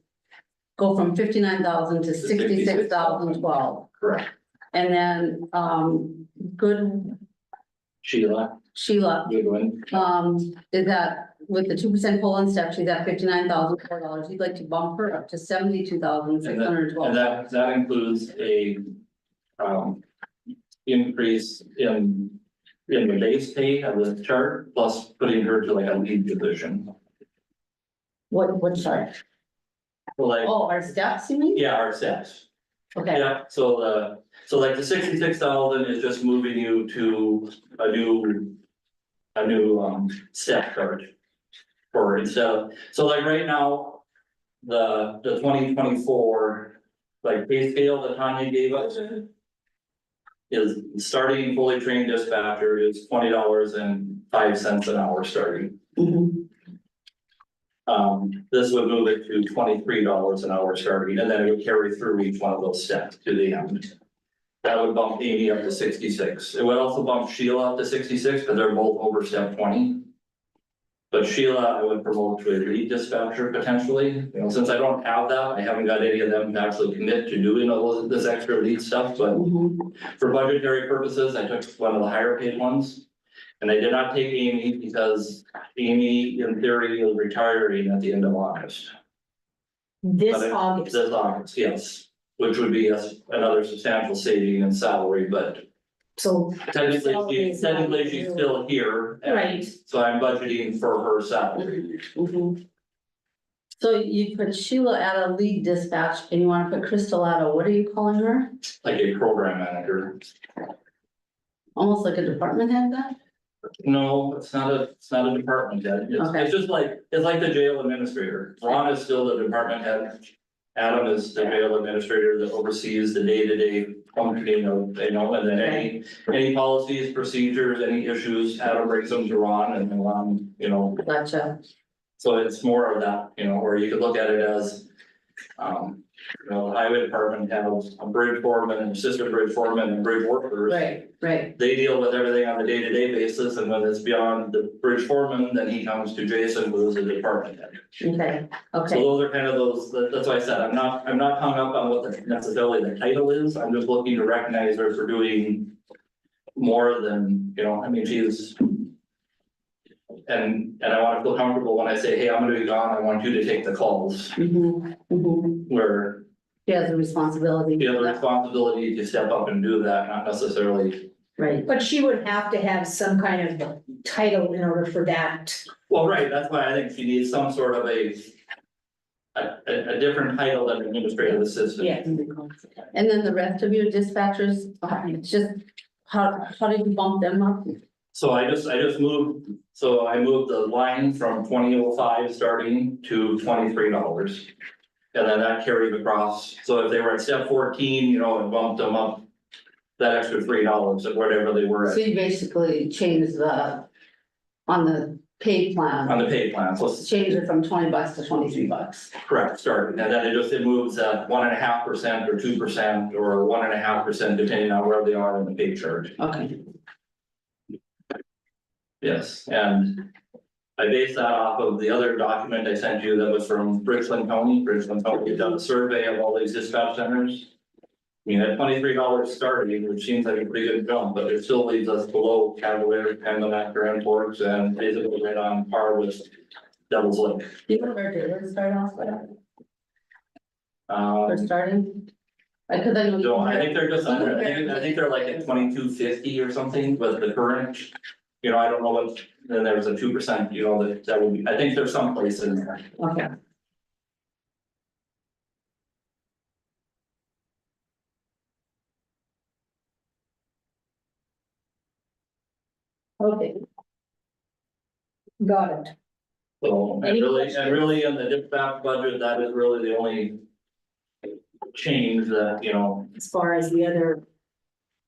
go from 59,000 to 66,012. Correct. And then, good Sheila, Sheila, Goodwin, is that with the 2% COLA and step, she's at $59,004. You'd like to bump her up to $72,612. and that includes a, increase in the base pay of the chart, plus putting her to like a lead position. What chart? So like, Oh, our steps, you mean? yeah, our steps. Okay, Yeah, so like the 66,000 is just moving you to a new step chart. For instead of, so like right now, the 2024, like pay scale that Tanya gave us. Is starting fully trained dispatcher is $20.05 an hour starting. mhm, This would move it to $23 an hour starting, and then it would carry through each one of those steps to the end. That would bump Amy up to 66. It would also bump Sheila up to 66, because they're both over step 20. But Sheila, I would promote to a lead dispatcher potentially, you know, since I don't have that, I haven't got any of them to actually commit to doing all of this extra lead stuff, but. mhm. For budgetary purposes, I took one of the higher paid ones. And I did not take Amy because Amy in theory is retiring at the end of August. This But August, This August, yes, which would be another substantial saving in salary, but so, technically she's still here. and right, So I'm budgeting for her salary. Mhm. So you put Sheila at a lead dispatch and you wanna put Crystal at a, what are you calling her? Like a program manager. Almost like a department head then? No, it's not a department head. Okay. It's just like, it's like the jail administrator. Ron is still the department head. Adam is the jail administrator that oversees the day-to-day functioning of, you know, and then any policies, procedures, any issues, Adam brings them to Ron and then Ron, you know. Gotcha. So it's more of that, you know, or you could look at it as, you know, the highway department has a bridge foreman and assistant bridge foreman and bridge workers. Right. They deal with everything on a day-to-day basis, and when it's beyond the bridge foreman, then he comes to Jason, who is the department head. Okay, So okay, those are kind of that's why I said, I'm not hung up on what necessarily the title is, I'm just looking to recognize her for doing more than, you know, I mean, she's. And I want to feel comfortable when I say, hey, I'm gonna be gone, I want you to take the calls, where She has a responsibility. you have the responsibility to step up and do that, not necessarily. Right, but she would have to have some kind of title in order for that. Well, right, that's why I think she needs some sort of a different title than administrative assistant. Yeah. and then the rest of your dispatchers, just, how did you bump them up? So I just moved, so I moved the line from 2005 starting to $23. And then that carried across, so if they were at step 14, you know, it bumped them up that extra $3 at whatever they were So at you basically changed on the pay plan, on the pay plan, so change it from $20 to $23. correct, starting, and then it moves at 1.5% or 2% or 1.5% depending on where they are in the pay chart. Okay, Yes, and I based that off of the other document I sent you that was from Richland County. Richland County had done a survey of all these dispatch centers. I mean, at $23 starting, which seems like a pretty good jump, but it still leaves us below Cavalier, Pembina, Grand Forks, and basically right on par with Devil's Lake. do you know where Taylor started off with, for Um, starting? Cause I know. so I think they're just under, I think they're like at 2250 or something, but the current. You know, I don't know what, then there's a 2%, you know, that would be, I think there's some place in there. Okay. Okay. Got it. So, Any and really in the dispatch budget, that is really the only. Change that, you know, As far as the other,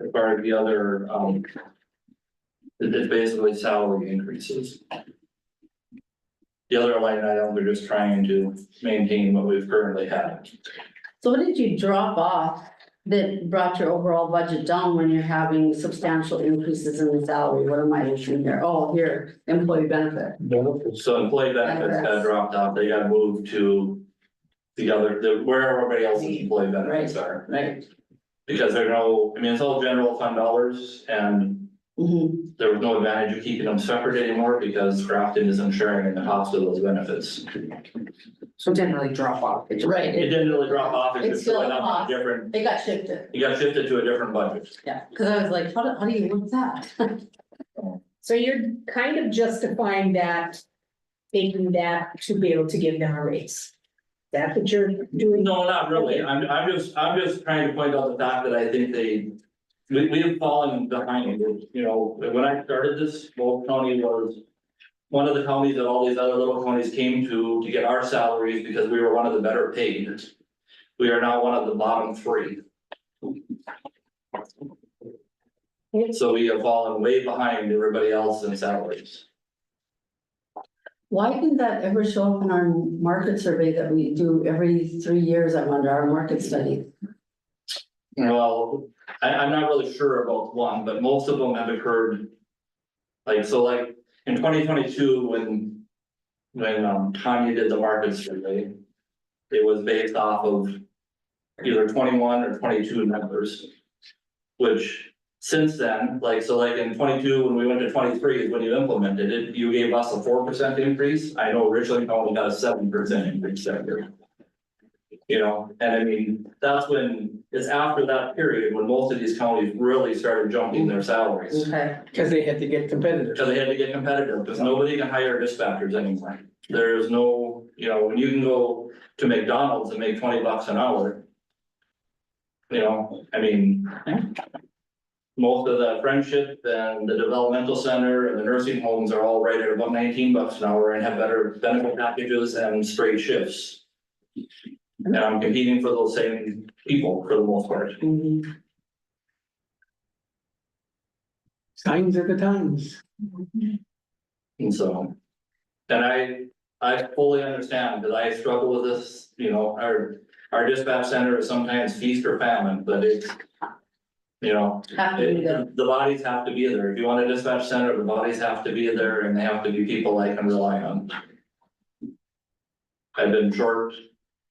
as far as the other, it's basically salary increases. The other line item, we're just trying to maintain what we've currently had. So what did you drop off that brought your overall budget down when you're having substantial increases in the salary? What am I looking here? Oh, here, employee benefit. So employee benefits got dropped off, they got moved to. Where everybody else's employee benefits are. Right. Because there are no, I mean, it's all general fund dollars and Mhm. there was no advantage of keeping them separate anymore because Grafton isn't sharing in the cost of those benefits. So it didn't really drop off. It just- Right, It didn't really drop off, it It's just still went a up cost. a different, it got shifted, it got shifted to a different budget. yeah, cause I was like, how do you work that? So you're kind of justifying that, making that to be able to give them a raise. Is that what you're doing? No, not really, I'm just trying to point out the fact that I think we have fallen behind, you know, when I started this, Wolf County was. One of the counties that all these other little counties came to get our salaries because we were one of the better paid. We are now one of the bottom three. So we have fallen way behind everybody else in salaries. Why didn't that ever show up in our market survey that we do every 3 years? I wonder, our market study. Well, I'm not really sure about one, but most of them have occurred. Like in 2022, when Tanya did the market survey. It was based off of either 21 or 22 numbers. Which since then, like in 22, when we went to 23 is when you implemented it, you gave us a 4% increase. I know Richland only got a 7% increase that year. You know, and I mean, that's when, it's after that period when most of these counties really started jumping their salaries. Okay. Cause they had to get competitive. Because they had to get competitive, because nobody can hire dispatchers anymore. There is no, you know, when you can go to McDonald's and make $20 an hour. You know, I mean. Most of the friendship and the developmental center and the nursing homes are all right at about $19 an hour and have better benefit packages and straight shifts. And I'm competing for those same people for the most part. Signs of the times. And so. And I fully understand, because I struggle with this, you know, our dispatch center is sometimes feast or famine, but it's. You know, Have to be there. the bodies have to be there. If you want a dispatch center, the bodies have to be there and they have to be people I can rely on. I've been short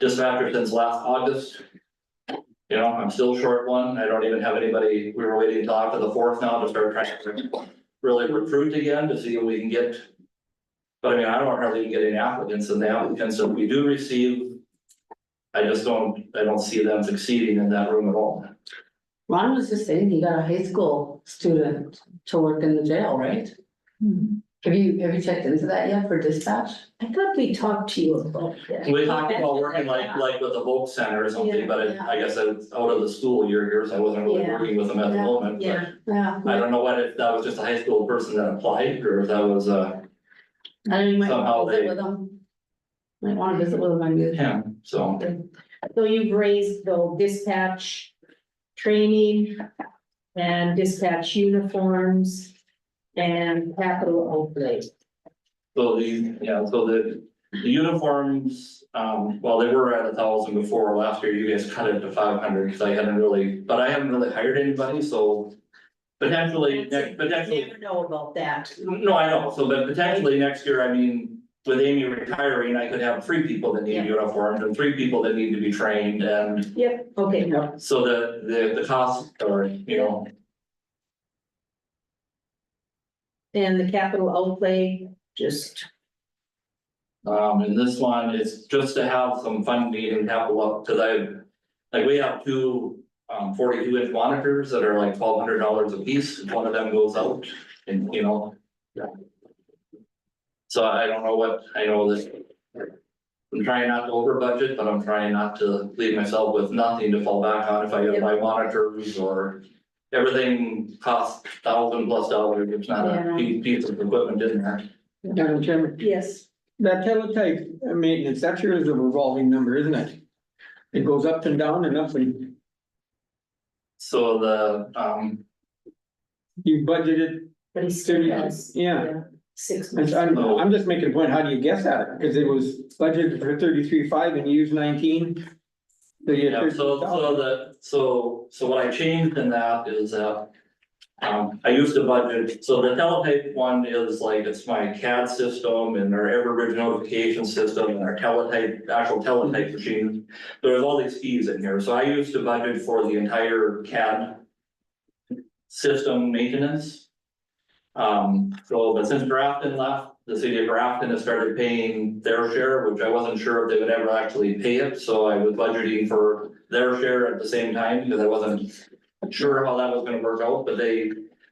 dispatcher since last August. You know, I'm still short one. I don't even have anybody, we were waiting until after the 4th now to start trying to really recruit again to see if we can get. But I mean, I don't hardly even get any applicants, and the applicants that we do receive. I don't see them succeeding in that room at all. Ron was just saying he got a high school student to work in the jail, right? Have you checked into that yet for dispatch? I thought we talked to you about that. We talked about working like with the Voc Center or something, but I guess it's out of the school years, I wasn't really Yeah. working with them at the moment, but. Yeah. Yeah. I don't know if that was just a high school person that applied, or if that was I don't know, you might Somehow want to visit they- with them. Might want to visit with them, I guess. him, so. So you've raised the dispatch training and dispatch uniforms and capital outlay. So the uniforms, well, they were at 1,000 before, last year you guys cut it to 500, because I haven't really hired anybody, so. Potentially, You potentially, never know about that. no, I know, so but potentially next year, I mean, with Amy retiring, I could have 3 people that need Yeah. uniforms and 3 people that need to be trained, and Yep, okay. so the cost, or, you know. And the capital outlay, just, And this one is just to have some funding and capital up, cause we have 2 42-inch monitors that are like $1,200 a piece, if one of them goes out, and you know. So I don't know I know this. I'm trying not to over budget, but I'm trying not to leave myself with nothing to fall back on if I gotta buy monitors or. Everything costs $1,000+, it's not a piece of equipment in there. Madam Chairman, yes, that teletype maintenance, that sure is a revolving number, isn't it? It goes up and down and up, and So the, you budgeted, but he still has. yeah. 6 And months. I'm just making a point, how do you guess at it? Because it was budgeted for 33.5 and you used 19. So you had yeah, 13,000. so what I changed in that is that. I used to budget, so the teletype one is like, it's my CAD system and our Everbridge notification system and our teletype, actual teletype machine. There's all these fees in here, so I used to budget for the entire CAD system maintenance. But since Grafton left, the city of Grafton has started paying their share, which I wasn't sure if they would ever actually pay it, so I was budgeting for their share at the same time, because I wasn't sure how that was gonna work out, but they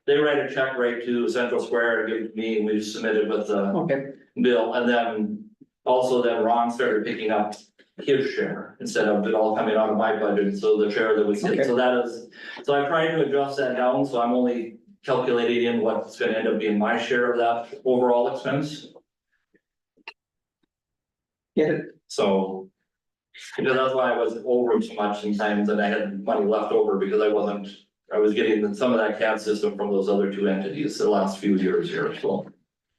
write a check right to Central Square and give it to me, and we just submitted with the Okay, bill, and then also then Ron started picking up his share instead of it all coming out of my budget, so the share that was, Okay. so that is, so I tried to adjust that down, so I'm only calculating in what's gonna end up being my share of that overall expense, get it, so. Because that's why I was over so much sometimes, and I had money left over because I was getting some of that CAD system from those other two entities the last few years here, so.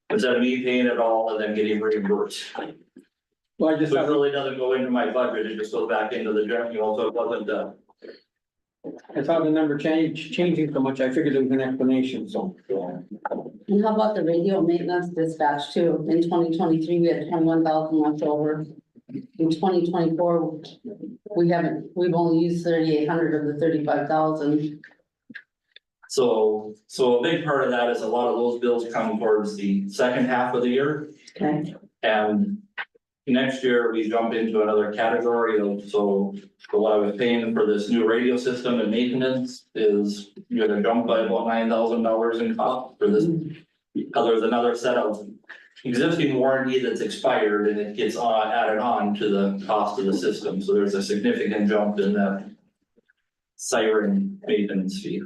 Instead of me paying it all and then getting reimbursed. well, I just So it thought, really doesn't go into my budget, it just goes back into the general, you know, so it wasn't, I thought the number changing so much, I figured there was an explanation, so. And how about the radio maintenance dispatch too? In 2023, we had 21,000 left over. In 2024, we've only used 3,800 of the 35,000. So a big part of that is a lot of those bills come towards the second half of the year. Okay, And next year, we jump into another category of, so what I was paying for this new radio system and maintenance is gonna jump by about $9,000 in cost for this. There's another set of existing warranty that's expired and it gets added on to the cost of the system, so there's a significant jump in that siren maintenance fee.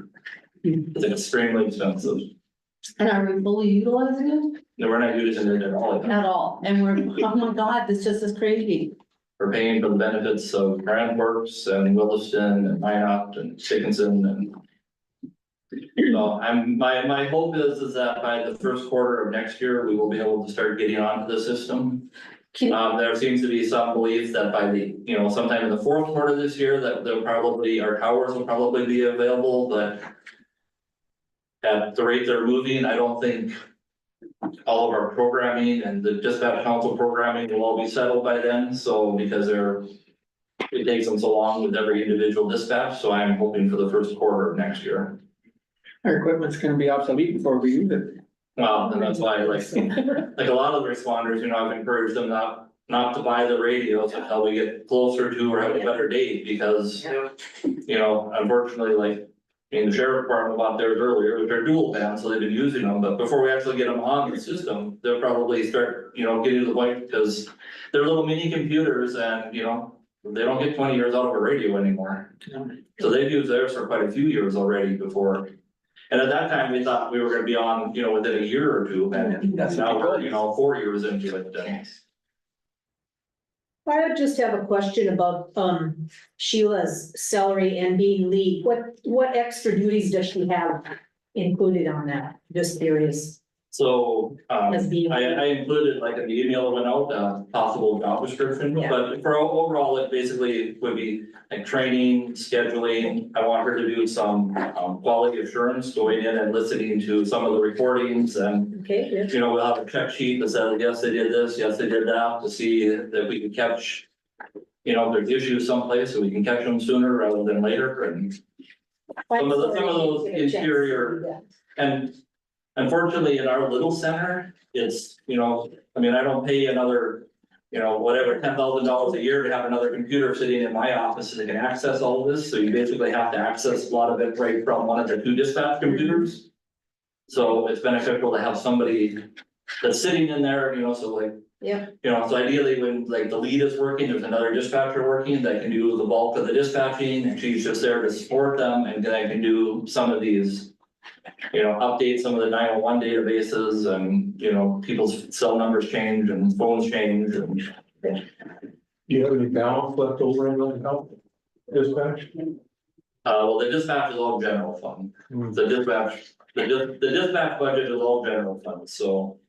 It's extremely expensive, and are we fully utilizing it? no, we're not using it at all. At all, and oh my God, this just is crazy. We're paying for the benefits of Grand Works and Williston and Minot and Dickinson and. So my hope is that by the first quarter of next year, we will be able to start getting onto the system. There seems to be some belief that by the, you know, sometime in the fourth quarter this year, that our towers will probably be available, but. At the rate they're moving, I don't think. All of our programming and the dispatch council programming will all be settled by then, so because it takes them so long with every individual dispatch, so I'm hoping for the first quarter of next year. Our equipment's gonna be obsolete before we use it. Well, and that's why like a lot of the responders, you know, I've encouraged them not to buy the radios until we get closer to or have a better date, because. You know, unfortunately, like, I mean, the sheriff department bought theirs earlier, which are dual band, so they've been using them, but before we actually get them on the system, they'll probably start, you know, getting to the point, because. They're little mini computers and, you know, they don't get 20 years out of a radio anymore. So they've used theirs for quite a few years already before. And at that time, we thought we were gonna be on, you know, within a year or two, and That's now what we're, they you know, 4 years into it, then. I would just have a question about, Sheila's salary and being lead. What extra duties does she have included on that? Just curious. So, As being- I included like in the email that went out, possible job description, Yeah. but for overall, it basically would be like training, scheduling. I want her to do some, quality assurance, going in and listening to some of the recordings and, Okay, good. you know, we'll have a check sheet that says, yes, they did this, yes, they did that, to see that we can catch. You know, if there's issues someplace, so we can catch them sooner rather than later, and some of those interior. And unfortunately, in our little center, it's, you know, I mean, I don't pay another, you know, whatever, $10,000 a year to have another computer sitting in my office that can access all of this, so you basically have to access a lot of it right from one of the two dispatch computers. So it's beneficial to have somebody that's sitting in there, you know, so like. Yeah. You know, so ideally, when like the lead is working, there's another dispatcher working that can do the bulk of the dispatching, and she's just there to support them, and then I can do some of these. You know, update some of the 911 databases, and, you know, people's cell numbers change and phones change and. Do you have any balance left over in the health dispatch? Well, the dispatch is all general fund, the dispatch budget is all general fund, so.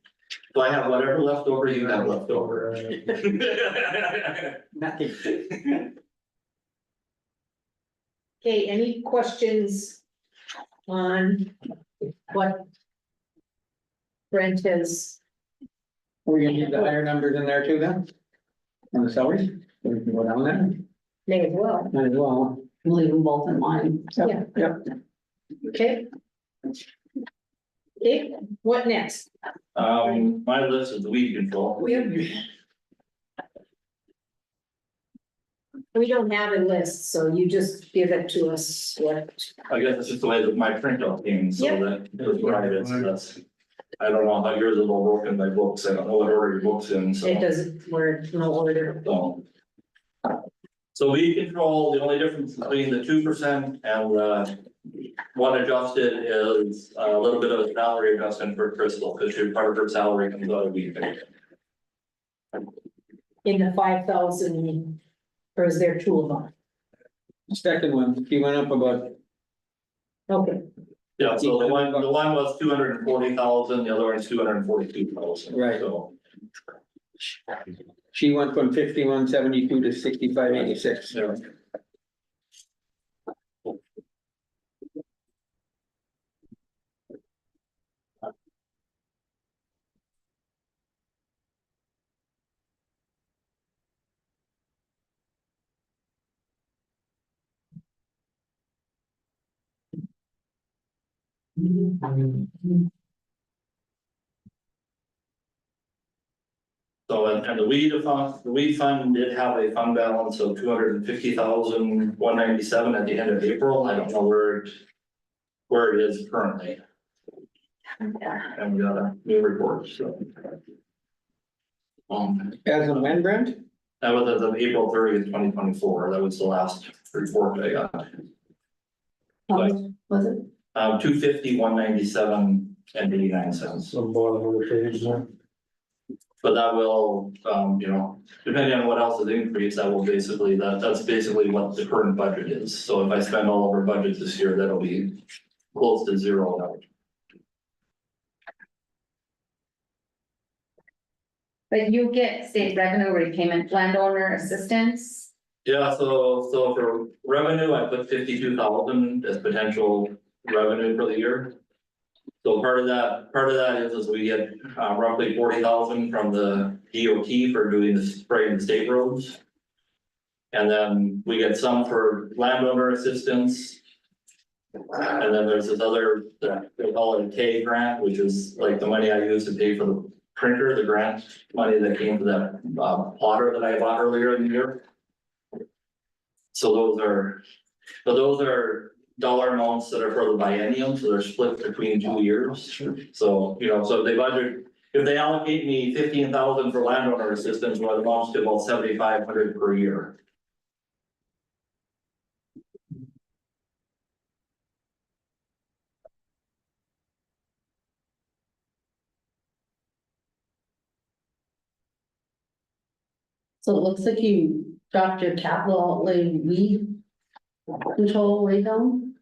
So I have whatever left over, you have left over. Nothing. Okay, any questions on what Brent has, We're gonna use the higher numbers in there too then? On the salaries? We can go down there, may as well, might as well. Leave them both in line. Yeah. Yep. okay? Okay, what next? My list is the weed control. We don't have a list, so you just give it to us, what, I guess it's just the way that my printout came, so Yep. that it was right, so that's. I don't know how yours is all broken by books, I don't know what order your book's in, so. it doesn't, we're no order. So weed control, the only difference between the 2% and the one adjusted is a little bit of a salary adjustment for Crystal, because part of her salary comes out of weed control. In the 5,000, or is there two of them? Second one, he went up about, Okay, Yeah, so the one was 240,000, the other one's 242,000. Right. So, she went from 51.72 to 65.86. yeah. So, and the weed fund did have a fund balance of 250,197 at the end of April. I don't know where it is currently. And we got a new report, so. As of when, Brent? That was as of April 30th, 2024. That was the last report I got. How much was it? 250,197 and 89 cents. Some bottom of the page there. But that will, depending on what else is increased, that will basically, that's basically what the current budget is. So if I spend all of our budget this year, that'll be close to zero now. But you get state revenue repayment, landowner assistance. Yeah, so for revenue, I put 52,000 as potential revenue for the year. So part of that is we get roughly 40,000 from the DOT for doing the spraying the state roads. And then we get some for landowner assistance. And then there's this other, they call it a K grant, which is like the money I use to pay for the printer, the grant money that came to that plotter that I bought earlier in the year. So those are dollar amounts that are for the biennium, so they're split between 2 years. So, so if they allocate me 15,000 for landowner assistance, well, it amounts to about 7,500 per year. So it looks like you dropped your capital outlay weed control way down.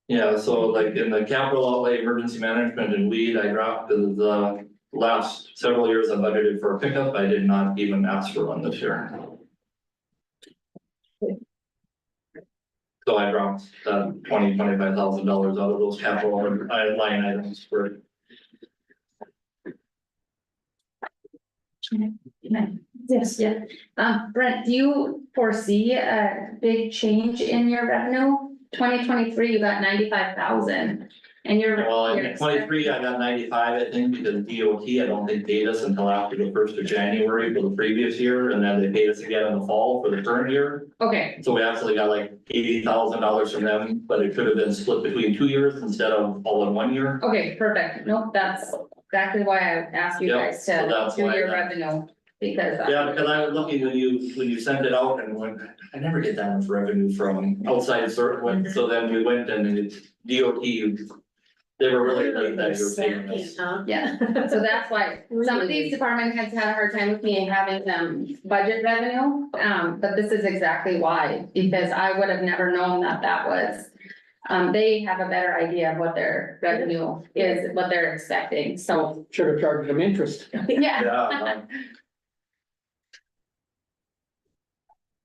Yeah, so like in the capital outlay, emergency management and weed, I dropped the last several years I budgeted for a pickup. I did not even ask for one this year. So I dropped $25,000 out of those capital line items for. yes, yeah, Brent, do you foresee a big change in your revenue? 2023, you got 95,000 and you're. Well, in 23, I got 95, I think, because DOT, I don't think paid us until after the 1st of January for the previous year, and then they paid us again in the fall for the current year. Okay, So we actually got like $80,000 from them, but it could have been split between 2 years instead of all in 1 year. okay, perfect. Nope, that's exactly why I asked you Yeah, guys so to that's do why your that- revenue. Because. Yeah, because I was looking when you sent it out and went, I never get that much revenue from outside source, so then we went and it's DOT. They were really late that year paying us. Yeah, so that's why some of these department heads had a hard time with me having budget revenue. But this is exactly why, because I would have never known that was. They have a better idea of what their revenue is, what they're expecting, so, Should have charged them interest. yeah. Yeah,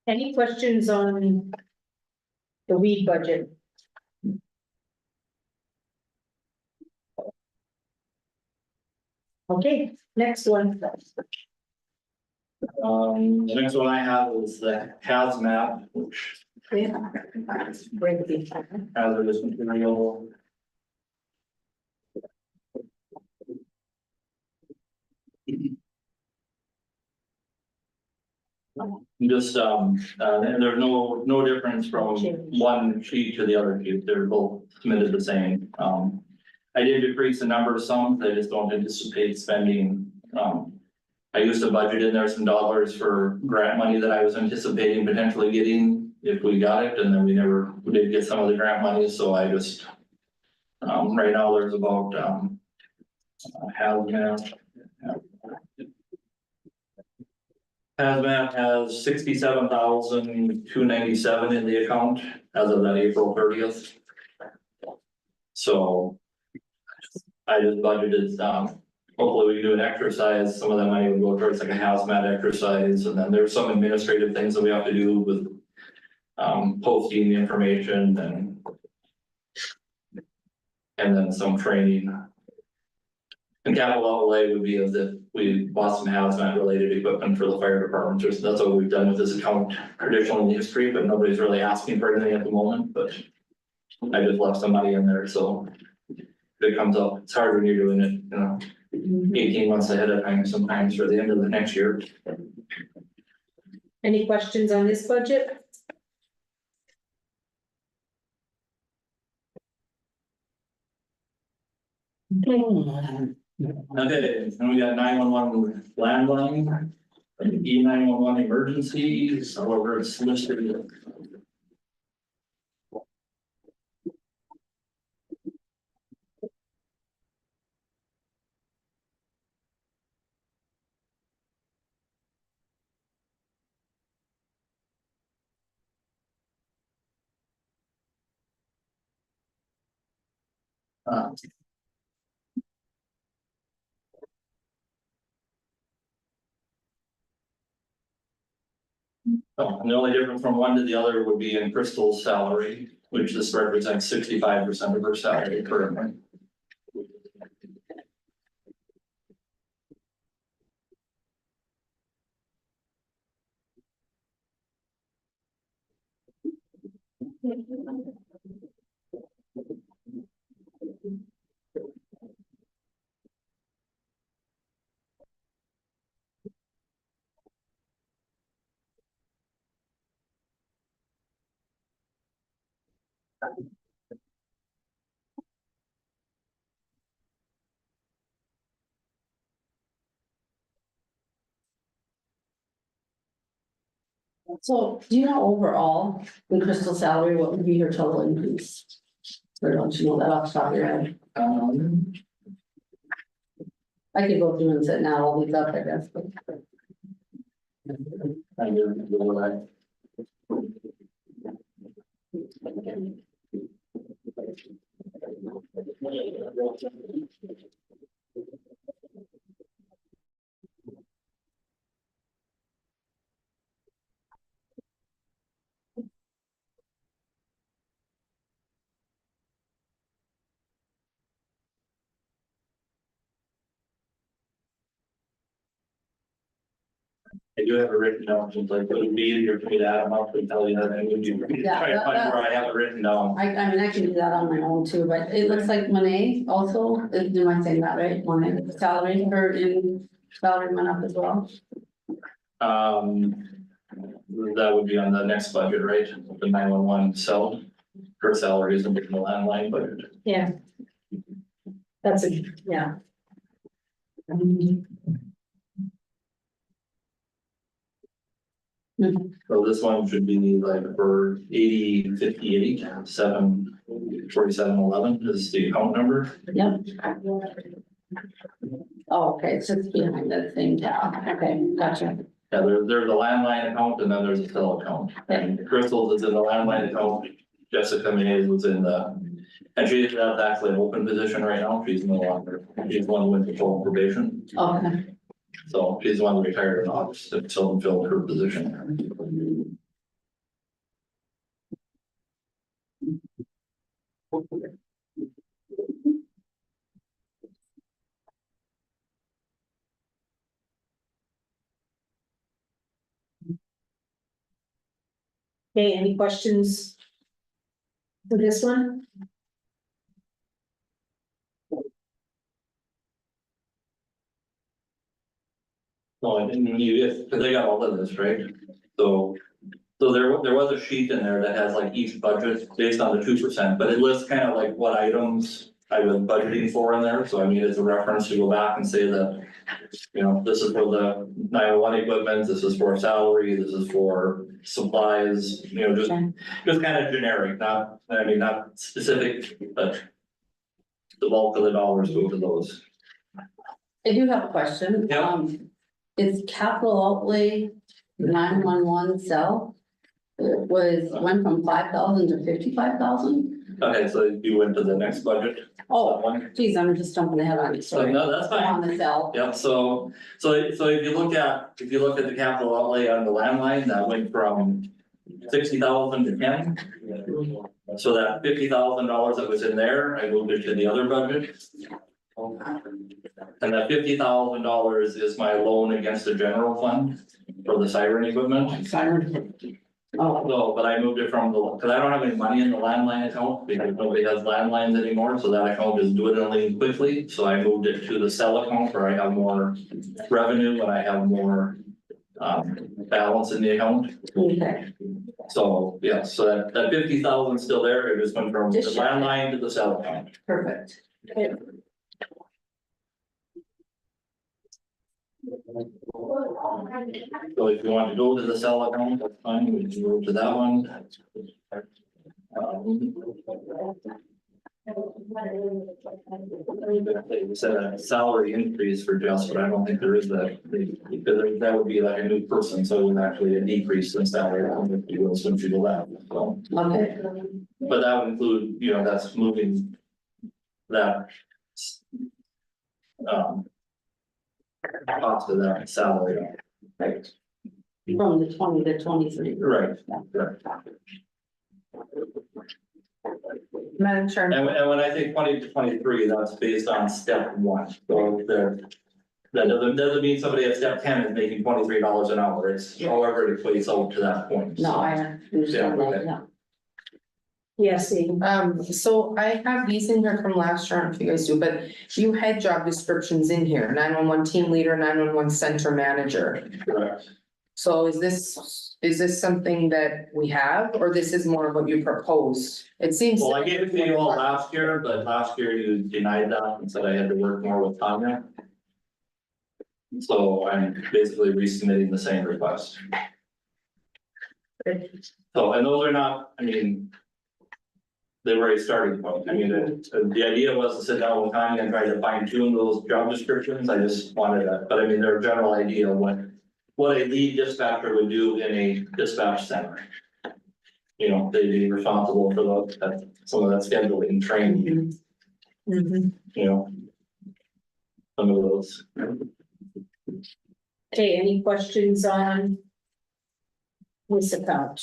Any questions on the weed budget? Okay, next one. The next one I have is the hazmat, which Yeah. Bring the- hazardous material. Just, and there's no difference from one sheet to the other sheet, they're both submitted the same. I did decrease the number of some, I just don't anticipate spending, I used to budget in there some dollars for grant money that I was anticipating potentially getting if we got it, and then we did get some of the grant money, so I just. Right now, there's about, hazmat. Hazmat has 67,297 in the account as of that April 30th. So. I just budgeted, hopefully we can do an exercise, some of that money will go towards like a hazmat exercise, and then there's some administrative things that we have to do with. Posting the information and then some training. And capital outlay would be as if we bought some hazmat related equipment for the fire department, that's what we've done with this account traditionally in the history, but nobody's really asking for anything at the moment, but. I just left some money in there, so. If it comes up, it's hard when you're doing it, 18 months ahead of time, sometimes for the end of the next year. Any questions on this budget? Okay, and we got 911 landline, E911 emergencies, however it's listed. Uh, Oh, and the only difference from one to the other would be in Crystal's salary, which this represents 65% of her salary currently. So do you know overall, in Crystal's salary, what would be her total increase? Or don't you know that off the top of your head? I could go through and sit now, all these up, I guess, but. I do, what I- I do have it written down, since I couldn't be easier for me to add them up and tell you that I would do. Yeah, Try to find where I have it written down. I mean, I can do that on my own too, but it looks like Monet also, am I saying that right? Monet, the salary, her in salary went up as well. That would be on the next budget, right? The 911 cell. Her salary is in the landline budget. Yeah. That's a, yeah. So this one should be like for 8058 74711 is the account number. Yep. Oh, okay, it's just behind that same tab, okay, gotcha. Yeah, there's a landline account and then there's a cell account. And Crystal's is in the landline account. Jessica Mayes was in the, and that's actually an open position right now. She's no longer, she's the one who went to full probation. Okay. So she's the one that retired in August until filled her position. Okay, any questions? For this one? No, I didn't, cause they got all of this, right? So, there was a sheet in there that has like each budget based on the 2%, but it lists kind of like what items I was budgeting for in there, so I mean, it's a reference to go back and say that. You know, this is for the 911 equipment, this is for salary, this is for supplies, you know, just kind of generic, not, I mean, not specific, but. The bulk of the dollars go to those. I do have a question. Yeah. Is capital outlay 911 cell? It went from 5,000 to 55,000? Okay, so you went to the next budget. Oh, One. geez, I'm just jumping ahead on you, So sorry. no, that's fine. On the cell. Yep, so if you look at the capital outlay on the landline, that went from 60,000 to 10. So that $50,000 that was in there, I moved it to the other budget. And that $50,000 is my loan against the general fund for the siren equipment. Siren, Oh, No, but I moved it from cause I don't have any money in the landline account because nobody has landlines anymore, so that account is dwindling quickly. So I moved it to the cell account where I have more revenue and I have more balance in the account. okay. So, yeah, so that 50,000 is still there, it just went from the Just shut it. landline to the cell account. Perfect. So if you want to go to the cell account, that's fine, we can go to that one. We said a salary increase for Jess, but I don't think there is that, because that would be like a new person, so it was actually a decrease in salary, if you will, since you left, so. Okay. But that would include, you know, that's moving that. Cost of that salary, Right. From the 20 to 23. right, right. Madam Chair. And when I say 20 to 23, that's based on step one, so that doesn't mean somebody at step 10 is making $23 an hour, it's however it equates out to that point. No, so. I understand Yeah, that, okay. yeah. Yes, So I have these in here from last year, I don't know if you guys do, but you had job descriptions in here, 911 team leader, 911 center manager. Correct. So is this something that we have, or this is more of what you proposed? It seems. Well, I gave it to you all last year, but last year you denied that and said I had to work more with Tanya. So I'm basically resubmitting the same request. So, and those are not, I mean. They were a starting point, I mean, the idea was to sit down with Tanya and try to fine tune those job descriptions, I just wanted that, but I mean, they're a general idea of what a lead dispatcher would do in a dispatch center. You know, they'd be responsible for some of that scheduling, training, you know. Some of those. okay, any questions on? This account?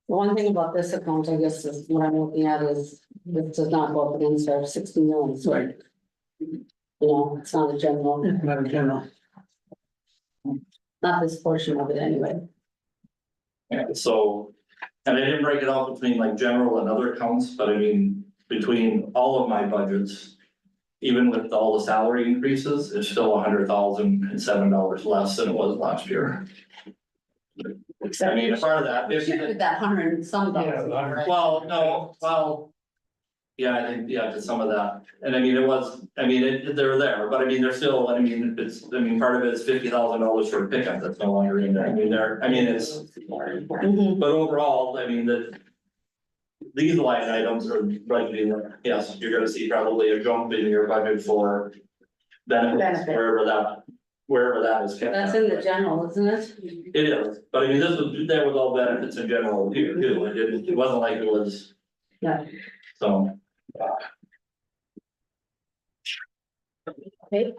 The one thing about this account, I guess, is what I'm looking at is, this does not go up against our 60 million, so. Right. You know, it's not a general, not a general. not this portion of it anyway. Yeah, so, and I didn't break it out between like general and other accounts, but I mean, between all of my budgets. Even with all the salary increases, it's still $100,007 less than it was last year. I mean, a part of that, We shifted that 100 and some dollars, right? well, no, well. Yeah, I think, yeah, to some of that, and I mean, they're there, but I mean, they're still, I mean, part of it is $50,000 for a pickup that's no longer in there, it's. Mhm. But overall, I mean, these line items are budgeting, yes, you're gonna see probably a jump in your budget for. Benefits, Benefit. wherever that is kept. That's in the general, isn't it? It is, but I mean, that was all benefits in general here too, it wasn't like it was. Yeah. So. Okay.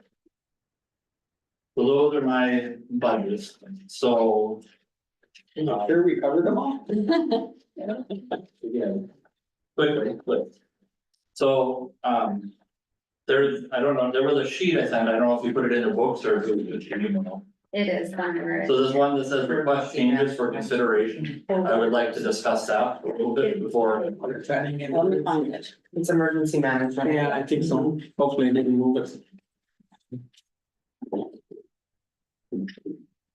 So those are my budgets, so. Sure, we covered them all? Again, quickly. So, There, I don't know, there was a sheet I sent, I don't know if you put it in the books or if it was, you know. It is somewhere. So there's one that says request changes for consideration. I would like to discuss that a little bit before. Let me find it. It's emergency management. Yeah, I think so. Hopefully they can move it.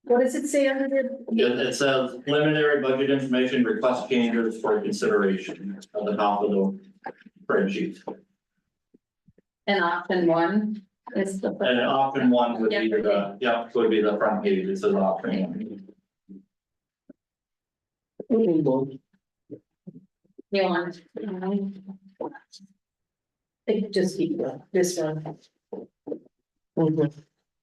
What does it say under there? It says preliminary budget information request changes for consideration at the top of the spreadsheet. And option one is the. And option one would be the, yeah, would be the front page, it says option one. You want. Just keep this one.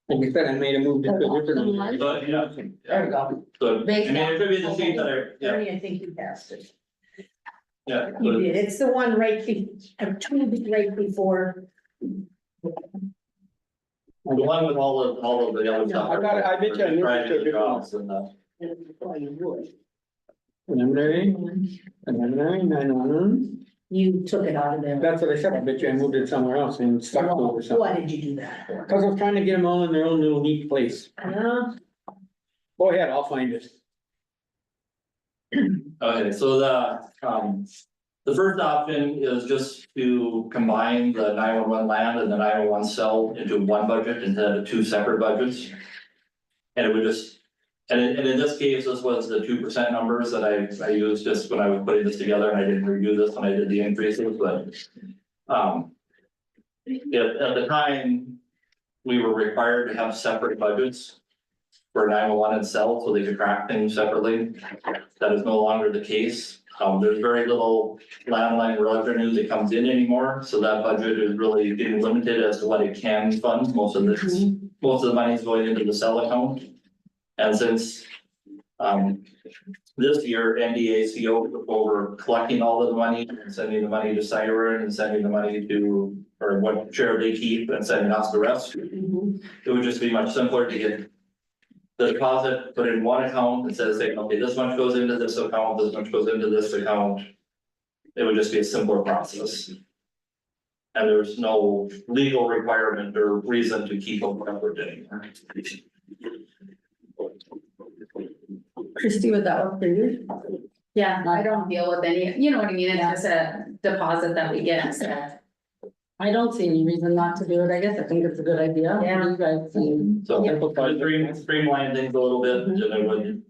Like I said, I made a move to a different. But, yeah. There we go. So, I mean, it could be the sheet that I, yeah, Ernie, I think you passed it. yeah. You did, it's the one right right before. The one with all of the other stuff. I got it, I bet you I moved it to a Right, different jobs and, You took it out of there. That's what I said, I bet you I moved it somewhere else and stuck it over something. Why did you do that for? Cause I was trying to get them all in their own little neat place. Go ahead, I'll find it. Okay, so the first option is just to combine the 911 land and the 911 cell into one budget instead of two separate budgets. And it would just, and in this case, this was the 2% numbers that I used just when I was putting this together, and I didn't review this when I did the increases, but. At the time, we were required to have separate budgets for 911 and cell, so they could track things separately. That is no longer the case. There's very little landline revenue that comes in anymore, so that budget is really getting limited as to what it can fund. Most of the money is going into the cell account. And since this year, NDACO took over collecting all of the money and sending the money to Siren and sending the money to, or what share they keep and sending us the rest. It would just be much simpler to get the deposit, put in one account instead of saying, okay, this much goes into this account, this much goes into this account. It would just be a simpler process. And there's no legal requirement or reason to keep them separate anymore. Christie, would that work for you? Yeah, I don't deal with any, you know what I mean, it's just a deposit that we get, so. I don't see any reason not to do it, I guess, I think it's a good idea. Yeah. You guys see. So streamline things a little bit, and it would,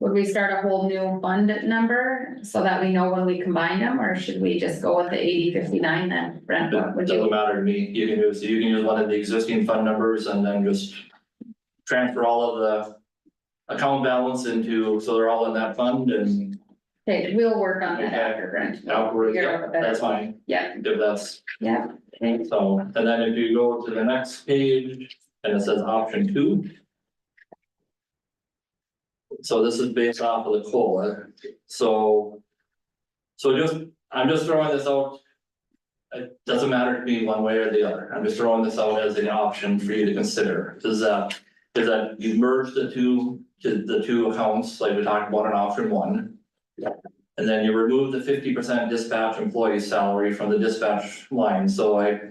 Would we start a whole new fund number so that we know when we combine them, or should we just go with the 8059 then, Brent, what it would doesn't you? matter to me. You can use one of the existing fund numbers and then just transfer all of the account balance into, so they're all in that fund and Okay, we'll work on that Okay. after, Brent. We'll outward, figure out yeah, a better- that's fine. Yeah, If that's, yeah, okay. so, and then if you go to the next page and it says option 2. So this is based off of the COLA, so I'm just throwing this out. It doesn't matter to me one way or the other, I'm just throwing this out as an option for you to consider, is that you merge the two accounts, like we talked about in option 1. And then you remove the 50% dispatch employee salary from the dispatch line, so I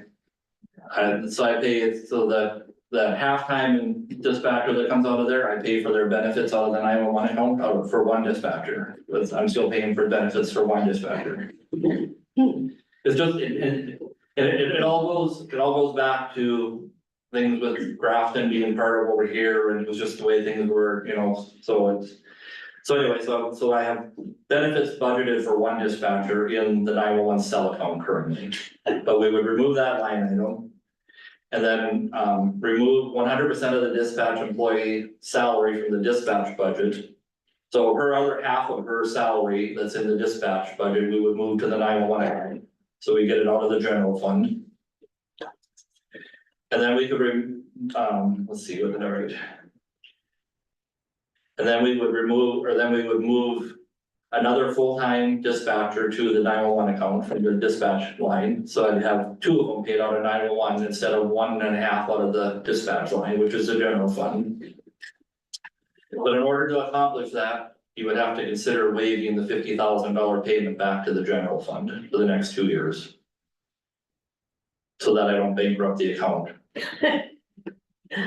pay it, so that the halftime and dispatcher that comes out of there, I pay for their benefits out of the 911 account for one dispatcher, but I'm still paying for benefits for one dispatcher. It's just, it all goes back to things with Grafton being part of over here, and it was just the way things were, you know, so anyway, so I have benefits budgeted for one dispatcher in the 911 cell account currently. But we would remove that line item. And then remove 100% of the dispatch employee salary from the dispatch budget. So her other half of her salary that's in the dispatch budget, we would move to the 911 account. So we get it out of the general fund. And then we could, let's see what the right. And then we would move another full-time dispatcher to the 911 account from the dispatch line. So I'd have 2 of them paid out of 911 instead of 1.5 out of the dispatch line, which is the general fund. But in order to accomplish that, you would have to consider waiving the $50,000 payment back to the general fund for the next 2 years. So that I don't bankrupt the account.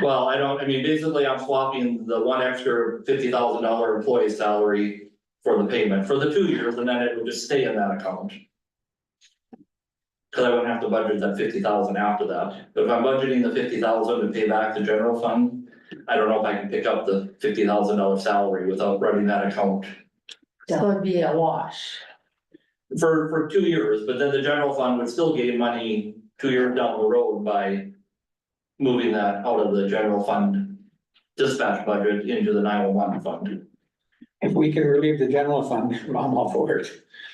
Well, I mean, basically I'm swapping the one extra $50,000 employee salary for the payment for the 2 years, and then it would just stay in that account. Cause I wouldn't have to budget that 50,000 after that, but if I'm budgeting the 50,000 to pay back the general fund, I don't know if I can pick up the $50,000 salary without running that account. So it'd be a wash. For 2 years, but then the general fund would still gain money 2 years down the road by moving that out of the general fund dispatch budget into the 911 fund. If we can relieve the general fund, I'm all for it.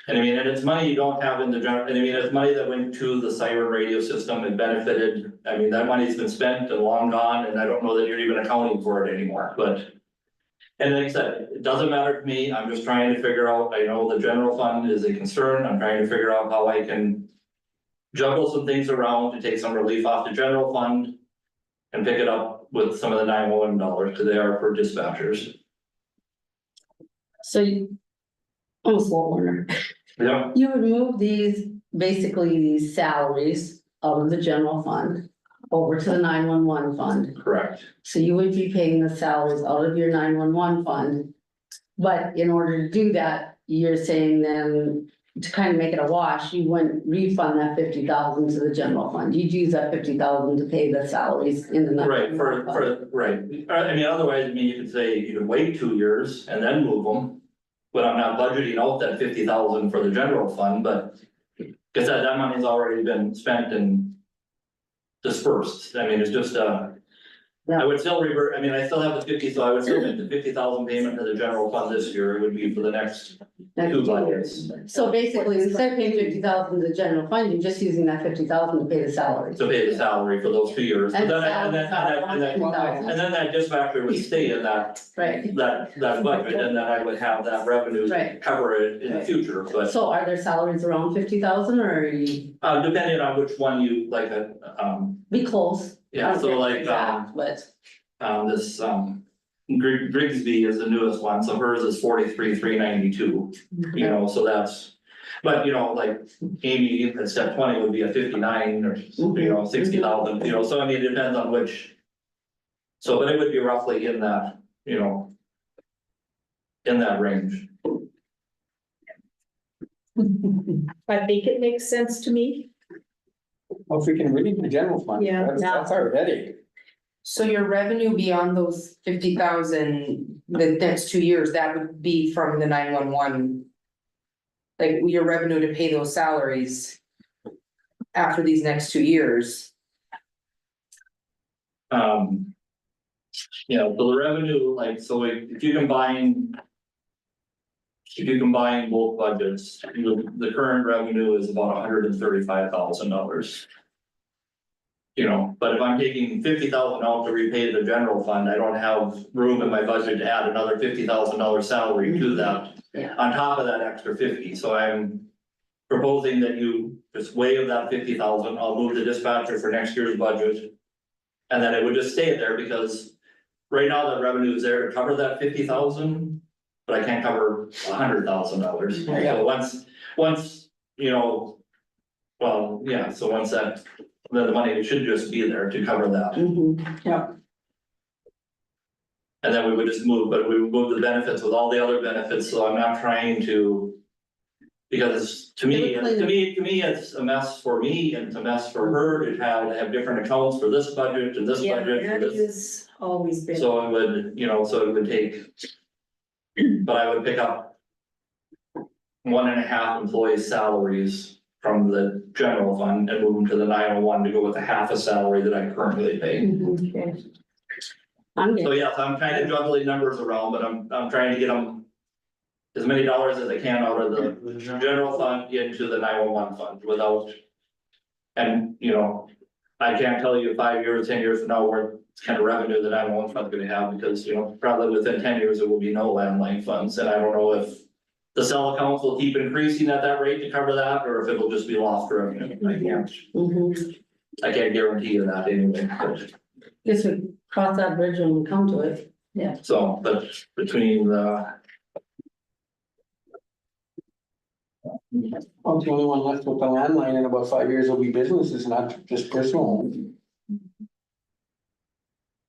And I mean, and it's money you don't have in the general, and I mean, it's money that went to the siren radio system and benefited. I mean, that money's been spent and long gone, and I don't know that you're even accounting for it anymore, but. And like I said, it doesn't matter to me, I'm just trying to figure out, I know the general fund is a concern, I'm trying to figure out how I can. Juggle some things around to take some relief off the general fund. And pick it up with some of the 911 dollars, because they are for dispatchers. So you, I'm a slow learner. Yeah. You would move these, basically these salaries out of the general fund over to the 911 fund. Correct. So you would be paying the salaries out of your 911 fund. But in order to do that, you're saying then to kind of make it a wash, you wouldn't refund that 50,000 to the general fund. You'd use that 50,000 to pay the salaries in the. Right, 911 fund. right, I mean, otherwise, I mean, you could say you could wait 2 years and then move them. But I'm not budgeting out that 50,000 for the general fund, but. Cause that money's already been spent and. Dispersed, I mean, it's just I would still revert, I mean, I still have the 50, so I would still make the 50,000 payment to the general fund this year, it would be for the next 2 budgets. So basically, instead of paying 50,000 to the general fund, you're just using that 50,000 to pay the salaries. To pay the salary for those 2 years, but And then, salary. and then that dispatcher would stay in that Right, that budget, and then I would have that revenue to Right. cover it in the future, but. so are there salaries around 50,000 or are you Depending on which one you like, be close? yeah, so like, Exact, but. this, Grigsby is the newest one, so hers is 43,392, you know, so that's. But you know, like Amy at step 20 would be a 59 or, you know, 60,000, you know, so I mean, it depends on which. So, but it would be roughly in that, you know. In that range. I think it makes sense to me. Well, if we can relieve the general fund, Yeah. that's our headache. So your revenue beyond those 50,000, the next 2 years, that would be from the 911. Like your revenue to pay those salaries. After these next 2 years, You know, so the revenue, like, so if you combine. If you combine both budgets, the current revenue is about $135,000. You know, but if I'm taking 50,000 out to repay the general fund, I don't have room in my budget to add another $50,000 salary to that. Yeah. On top of that extra 50, so I'm proposing that you just waive that 50,000, I'll move the dispatcher for next year's budget. And then it would just stay there because right now the revenue is there to cover that 50,000. But I can't cover $100,000, so once, you know. Well, yeah, so once that, then the money should just be there to cover that, Yeah. and then we would just move, but we would move the benefits with all the other benefits, so I'm not trying to. Because to me, it's a mess for me and it's a mess for her to have different accounts for this budget and this Yeah, budget. that for this. has always been. So it would, you know, so it would take. But I would pick up. 1.5 employees' salaries from the general fund and move them to the 901 to go with a half a salary that I currently pay. Okay. I'm So good. yes, I'm kind of juggling numbers around, but I'm trying to get them. As many dollars as I can out of the general fund into the 911 fund without. And, you know, I can't tell you 5 years, 10 years from now, what kind of revenue the 911 fund's gonna have, because, you know, probably within 10 years, there will be no landline funds, and I don't know if. The cell accounts will keep increasing at that rate to cover that, or if it'll just be lost revenue, I can't guarantee you that anyway, but. Guess we cross that bridge when we come to it. So, but between the I'm the only one left with the landline in about 5 years will be businesses, not just personal.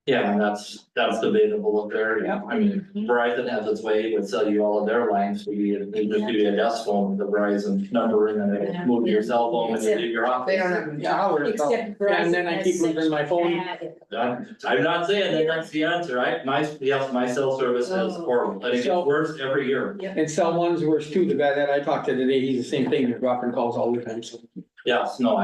Yeah, and that's debatable up there, yeah, I mean, Verizon has its way, would sell you all of their lines, so they just give you a desk phone with the Verizon number, and then they move to your cell phone and you leave your office. They don't have. Towers, Except and then I keep losing my phone. I'm not saying that that's the answer, right? My cell service is horrible, and it gets worse every year. And someone's worse too, the guy that I talked to today, he's the same thing, they're dropping calls all the time, so. Yes, no,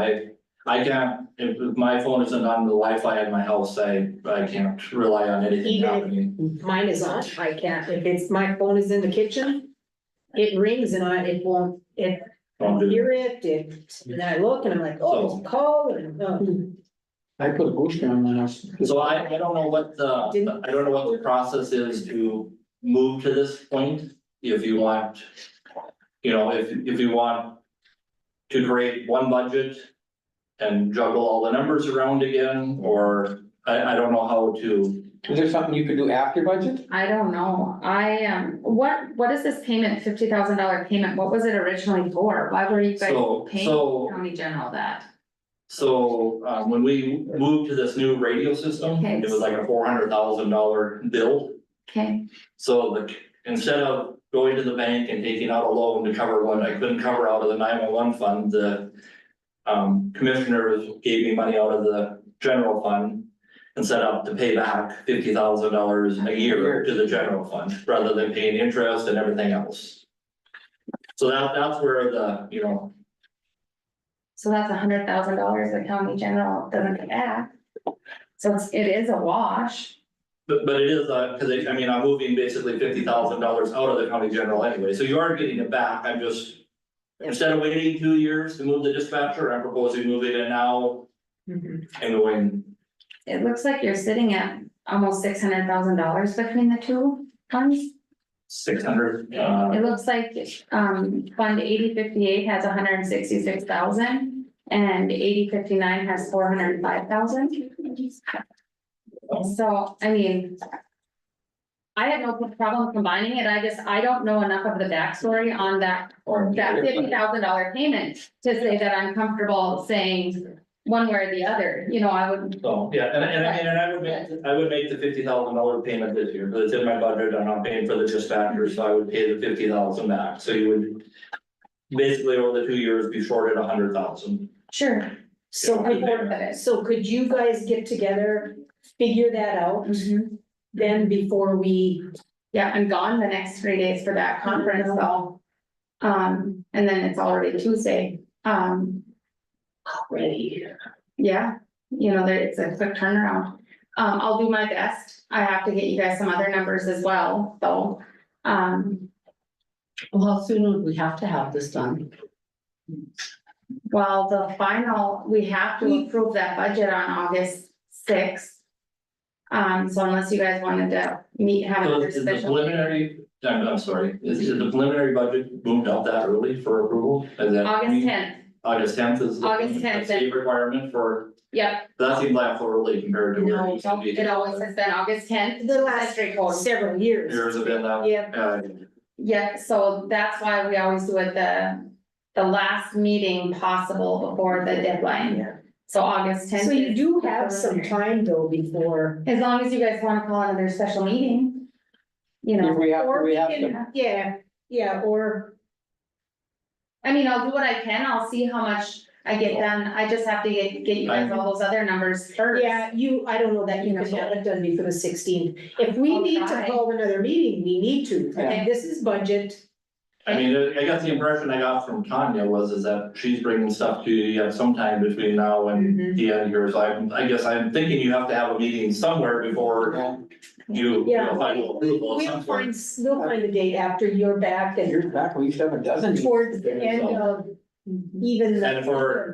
I can't, if my phone isn't on the Wi-Fi at my house, I can't rely on anything Even if- happening. Mine is on, I can't, if it's, my phone is in the kitchen, it rings and it won't, I hear it, and then I look and I'm like, oh, it's a call, and, I put a booster on my house. So I don't know what the process is to move to this point, if you want. You know, if you want to create one budget and juggle all the numbers around again, or I don't know how to. Is there something you could do after budget? I don't know, what is this payment, $50,000 payment, what was it originally for? Why were you guys So- paying so- county general that? So, when we moved to this new radio system, Okay. it was like a $400,000 bill. Okay, So instead of going to the bank and taking out a loan to cover what I couldn't cover out of the 911 fund, the commissioners gave me money out of the general fund and set up to pay back $50,000 a year to the general fund, rather than paying interest and everything else. So that's where the, you know, so that's $100,000 the county general doesn't get back. So it is a wash. but it is, cause I'm moving basically $50,000 out of the county general anyway, so you are getting it back, I'm just. Instead of waiting 2 years to move the dispatcher, I'm proposing moving it now and going. It looks like you're sitting at almost $600,000 between the two funds. 600, It looks like, Fund 8058 has 166,000 and 8059 has 405,000. So, I mean. I have no problem combining it, I don't know enough of the backstory on that $50,000 payment to say that I'm comfortable saying one way or the other, you know, I would. So, yeah, and I would make the $50,000 payment this year, but it's in my budget, I'm not paying for the dispatcher, so I would pay the 50,000 back, so you would. Basically, over the 2 years, be shorted 100,000. Sure. so, could you guys get together, figure that out, then before we, Yeah, I'm gone the next 3 days for that conference, so. And then it's already Tuesday, ready? yeah, you know, it's a quick turnaround. I'll do my best, I have to get you guys some other numbers as well, so. Well, how soon would we have to have this done? Well, the final, we have to approve that budget on August 6th. So unless you guys wanted to have So another is the special. preliminary, I'm sorry, is the preliminary budget moved out that early for approval? Is that? August 10th, August 10th is. August 10th. the state requirement for, yep, that seems like early compared to where it used to be. it always has been August 10th. The last Century code. several years. Years have been that. Yeah. Yeah, so that's why we always do it the last meeting possible before the deadline. So August 10th. So you is do the have some preliminary. time though before. As long as you guys wanna call another special meeting. You If know, we have, Or we we have can, to, yeah, or, I mean, I'll do what I can, I'll see how much I get done, I just have to get you guys all those other numbers first. yeah, I don't know that you can have it done before the 16th. If we I'll need to try. call another meeting, we need to. Yeah. This is budget. I mean, I guess the impression I got from Tanya is that she's bringing stuff to you at some time between now and the end of yours. I guess I'm thinking you have to have a meeting somewhere before yeah, you Yeah. final approval of We'll some sort. we'll find the date after you're back and years back, we used to have a dozen. towards the end of even. the-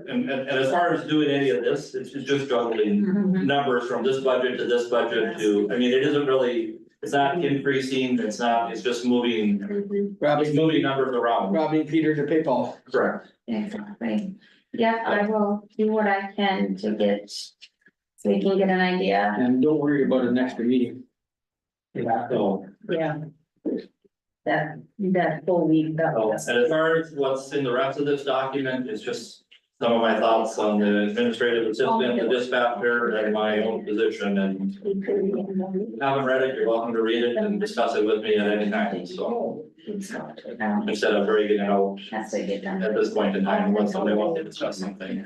And as far as doing any of this, it's just juggling Mhm. numbers from this budget to this budget to, I mean, it isn't really, it's not increasing, it's just moving, Mhm. it's moving numbers around. Robbing Peter to pay Paul. Correct. Exactly. Yeah, I will do what I can to get, so we can get an idea. And don't worry about an extra meeting. Yeah, So, Yeah, that full week, that So, was. and as far as what's in the rest of this document, it's just some of my thoughts on the administrative assistant, the dispatcher, and my own position, and if you haven't read it, you're welcome to read it and discuss it with me at any time, so. Instead of reading it out Has to get done. at this point in time, when somebody wants to discuss something.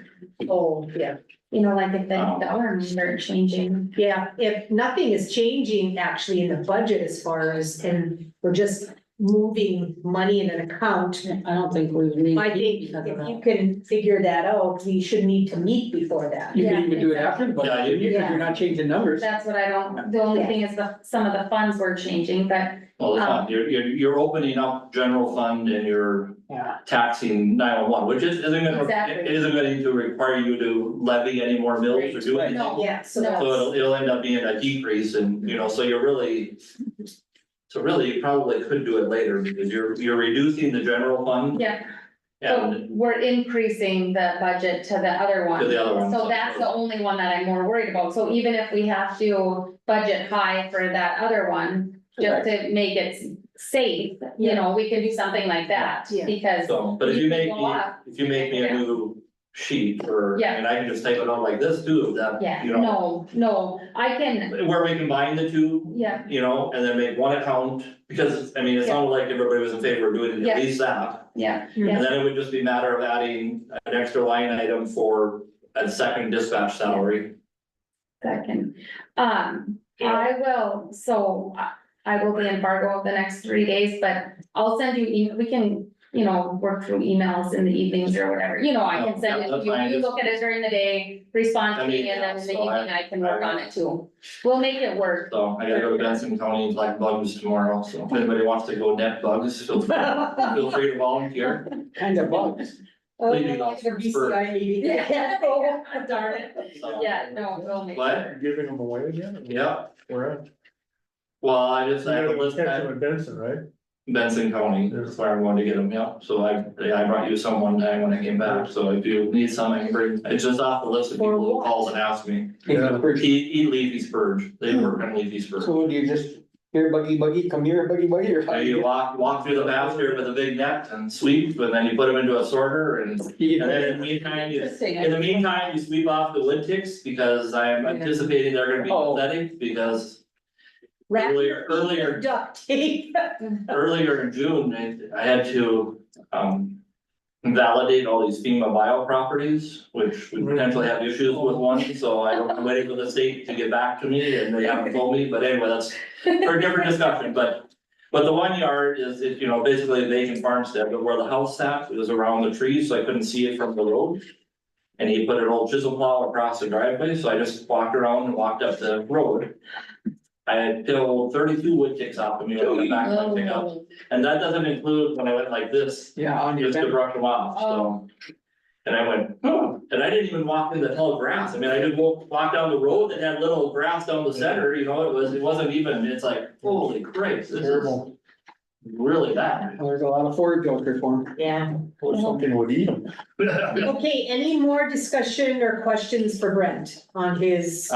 Oh, yeah, You know, like if the dollar number changing. yeah, if nothing is changing actually in the budget as far as, and we're just moving money in an account. I don't think we need. I think because of if that. you can figure that out, we should need to meet before that. You Yeah, can even do it after, but Yeah, because you- you're not changing numbers. That's what I don't, the only thing is some of the funds were changing, but Well, it's not, you're opening up general fund and you're Yeah. taxing 911, which isn't gonna, Exactly. it isn't going to require you to levy any more mills or do Right. anything. no, Yeah, so No. So it'll end up being a decrease and, you know, so you're really. So really, you probably could do it later because you're reducing the general fund yeah, so and we're increasing the budget to the other one. To the other one. So that's the only one that I'm more worried about, so even if we have to budget high for that other one, just to make it safe, you know, we can do something like that, Yeah. because. so, but if you You make can me, go up. if you make me a Yeah. new sheet or, Yeah. and I can just type it out like this too, if that, Yeah, you know. no, I can, Where we combine the two, yeah, you know, and then make one account, because, I mean, it sounded like everybody was in favor of doing Yeah. at least that. yeah, And yeah, then it would just be a matter of adding an extra line item for a second dispatch salary. second. I will, so I will be in Fargo the next 3 days, but I'll send you, we can, you know, work through emails in the evenings or whatever, you know, I can send it to That's you, fine, you just- look at it during the day, respond to I mean, me, and then in the yeah, so evening I can work on it too. We'll make it work. So I gotta go to Benson County and collect bugs tomorrow, so if anybody wants to go net bugs, feel free to volunteer. Kind of bugs. Oh, Leaving like off the for BCI meeting. Yeah. Oh, darn it. So, Yeah, no, we'll make it What? work. Giving them away again? Yeah, Where at? well, I have a list Catch at them in Benson, right? Benson County, that's where I'm going to get them, yeah, so I brought you some one time when I came back, so if you need some, I can bring, it's just off the list of people who called and asked me. Yeah. Eat leafy spurge, they work on leafy spurge. So do you just, here, buggy, come here, buggy, or? how You walk through the pasture with a big net and sweep, and then you put them into a sorter and You And then get- in the meantime, Interesting. in the meantime, you sweep off the wood ticks, because I am anticipating they're gonna be Oh. pathetic, because Wrap earlier, duct tape. earlier in June, I had to, validate all these FEMA bio properties, which we potentially have issues with one, so I'm waiting for the state to get back to me, and they haven't told me, but anyway, that's for a different discussion, but the 1 yard is, it, you know, basically a vacant farmstead, but where the house sat, it was around the trees, so I couldn't see it from the road. And he put an old chisel plow across the driveway, so I just walked around and walked up the road. I had peeled 32 wood ticks off of me when I went back to my pickup, and that doesn't include when I went like this, Yeah, on your just to fence. brush them off, so. And I went, oh, and I didn't even walk in the tall grass, I mean, I just walk down the road that had little grass down the center, you know, it wasn't even, it's like, holy Christ, this is Terrible. really bad. There's a lot of forage out there for them. Yeah. Or something would eat them. Okay, any more discussion or questions for Brent on his?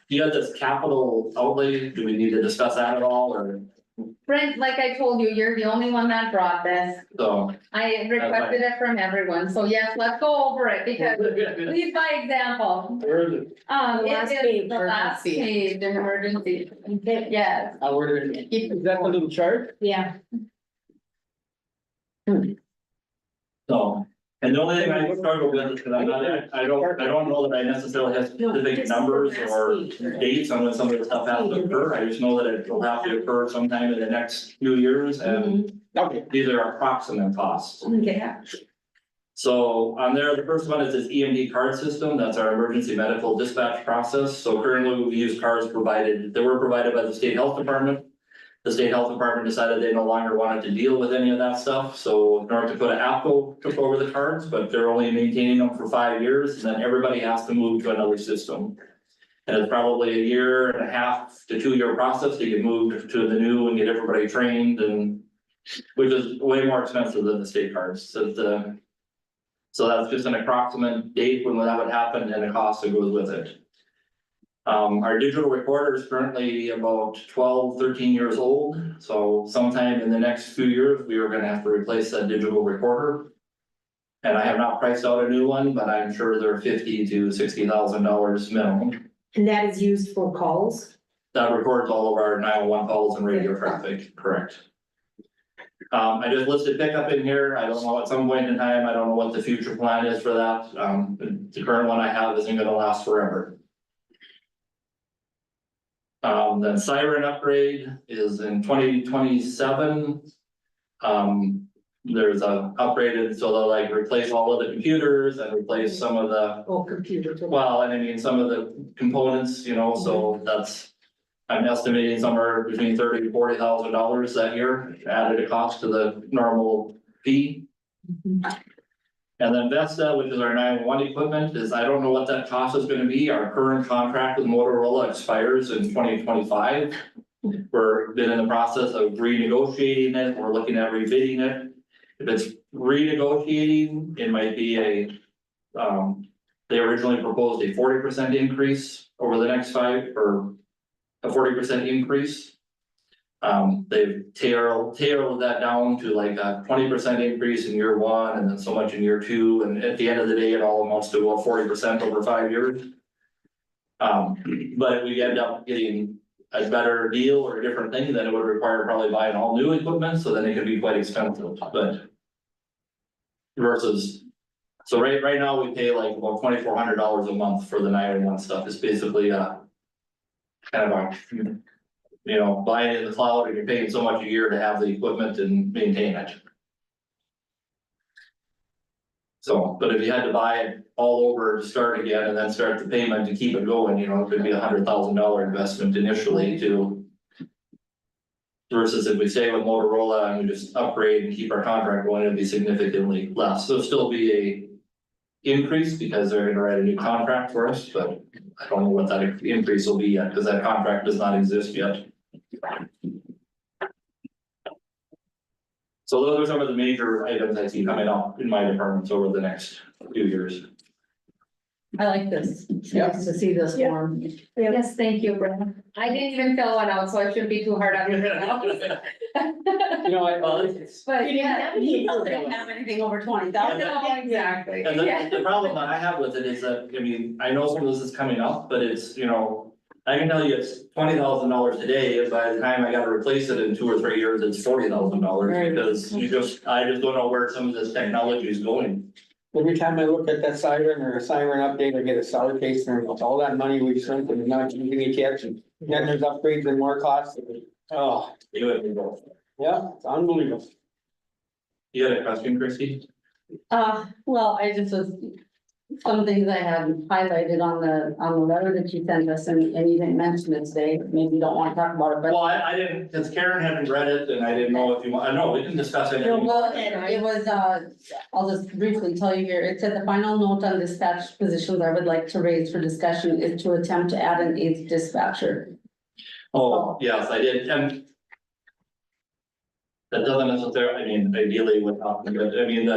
You got this capital outlay, do we need to discuss that at all, or, Brent, like I told you, you're the only one that brought this, so? I requested it from everyone, so yes, let's go over it, because lead by example. Where is it? Last It page, is the last emergency. page in emergency, yes. Is that the little chart? Yeah, So, and the only thing I struggle with is, cause I'm not, I don't know that I necessarily have specific numbers or dates on when some of the stuff has to occur, I just know that it will have to occur sometime in the next few years, and Okay. these are approximate costs. okay, So on there, the first one is this EMD card system, that's our emergency medical dispatch process, so currently we use cards provided, they were provided by the state health department. The state health department decided they no longer wanted to deal with any of that stuff, so North Dakota APCO took over the cards, but they're only maintaining them for 5 years, and then everybody has to move to another system. And it's probably a 1.5 to 2 year process to get moved to the new and get everybody trained and. Which is way more expensive than the state cards, so that's just an approximate date when that would happen and the cost that goes with it. Our digital recorder is currently about 12, 13 years old, so sometime in the next few years, we are gonna have to replace that digital recorder. And I have not priced out a new one, but I'm sure they're $50,000 to $60,000 minimum. And that is used for calls? That records all of our 911 calls and radio traffic, correct? I just listed pickup in here, I don't know, at some point in time, I don't know what the future plan is for that, the current one I have isn't gonna last forever. Then siren upgrade is in 2027. There's a upgraded, so they'll like replace all of the computers and replace some of the, Oh, computers. well, and I mean, some of the components, you know, so that's. I'm estimating somewhere between $30,000 to $40,000 that year, added a cost to the normal fee. And then Vesta, which is our 911 equipment, is, I don't know what that cost is gonna be, our current contract with Motorola expires in 2025. We're been in the process of renegotiating it, we're looking at rebidding it. If it's renegotiating, it might be they originally proposed a 40% increase over the next 5, or a 40% increase. They've tailored that down to like a 20% increase in year 1 and then so much in year 2, and at the end of the day, it all amounts to about 40% over 5 years. But if we end up getting a better deal or a different thing, then it would require probably buying all new equipment, so then it can be quite expensive, but. Versus, so right now we pay like about $2,400 a month for the 911 stuff, it's basically kind of a, you know, buying it in the cloud and you're paying so much a year to have the equipment and maintain it. So, but if you had to buy it all over to start again and then start the payment to keep it going, you know, it could be $100,000 investment initially to. Versus if we stay with Motorola and we just upgrade and keep our contract going, it'd be significantly less, so it'll still be a. Increase because they're gonna write a new contract for us, but I don't know what that increase will be yet, because that contract does not exist yet. So those are some of the major items I see coming up in my departments over the next few years. I like this. It's Yeah. nice to see this Yeah. form. Yes, thank you, Brenda. I didn't even fill one out, so I shouldn't be too hard on you. You know, But yeah. You don't have anything over 20,000. No, exactly. And Yeah. the problem that I have with it is that, I mean, I know some of this is coming up, but it's, you know. I can tell you it's $20,000 today, and by the time I gotta replace it in 2 or 3 years, it's $40,000, Right. because I just don't know where some of this technology is going. every time I look at that siren or a siren update, I get a sour taste, and it's all that money we spent and not using it yet, and then there's upgrades and more costs. Oh, You have to go. yeah, it's unbelievable. You had a question, Christie? Well, I just was, some things I had highlighted on the letter that you sent us, and you didn't mention it today, maybe you don't want to talk about it, but. Well, I didn't, because Karen hadn't read it and I didn't know if you want, I know, we can discuss it. No, well, it was, I'll just briefly tell you here, it said the final note on dispatch positions I would like to raise for discussion is to attempt to add an 8th dispatcher. Oh, yes, I did, and. That doesn't necessarily, I mean, ideally would happen, but I mean,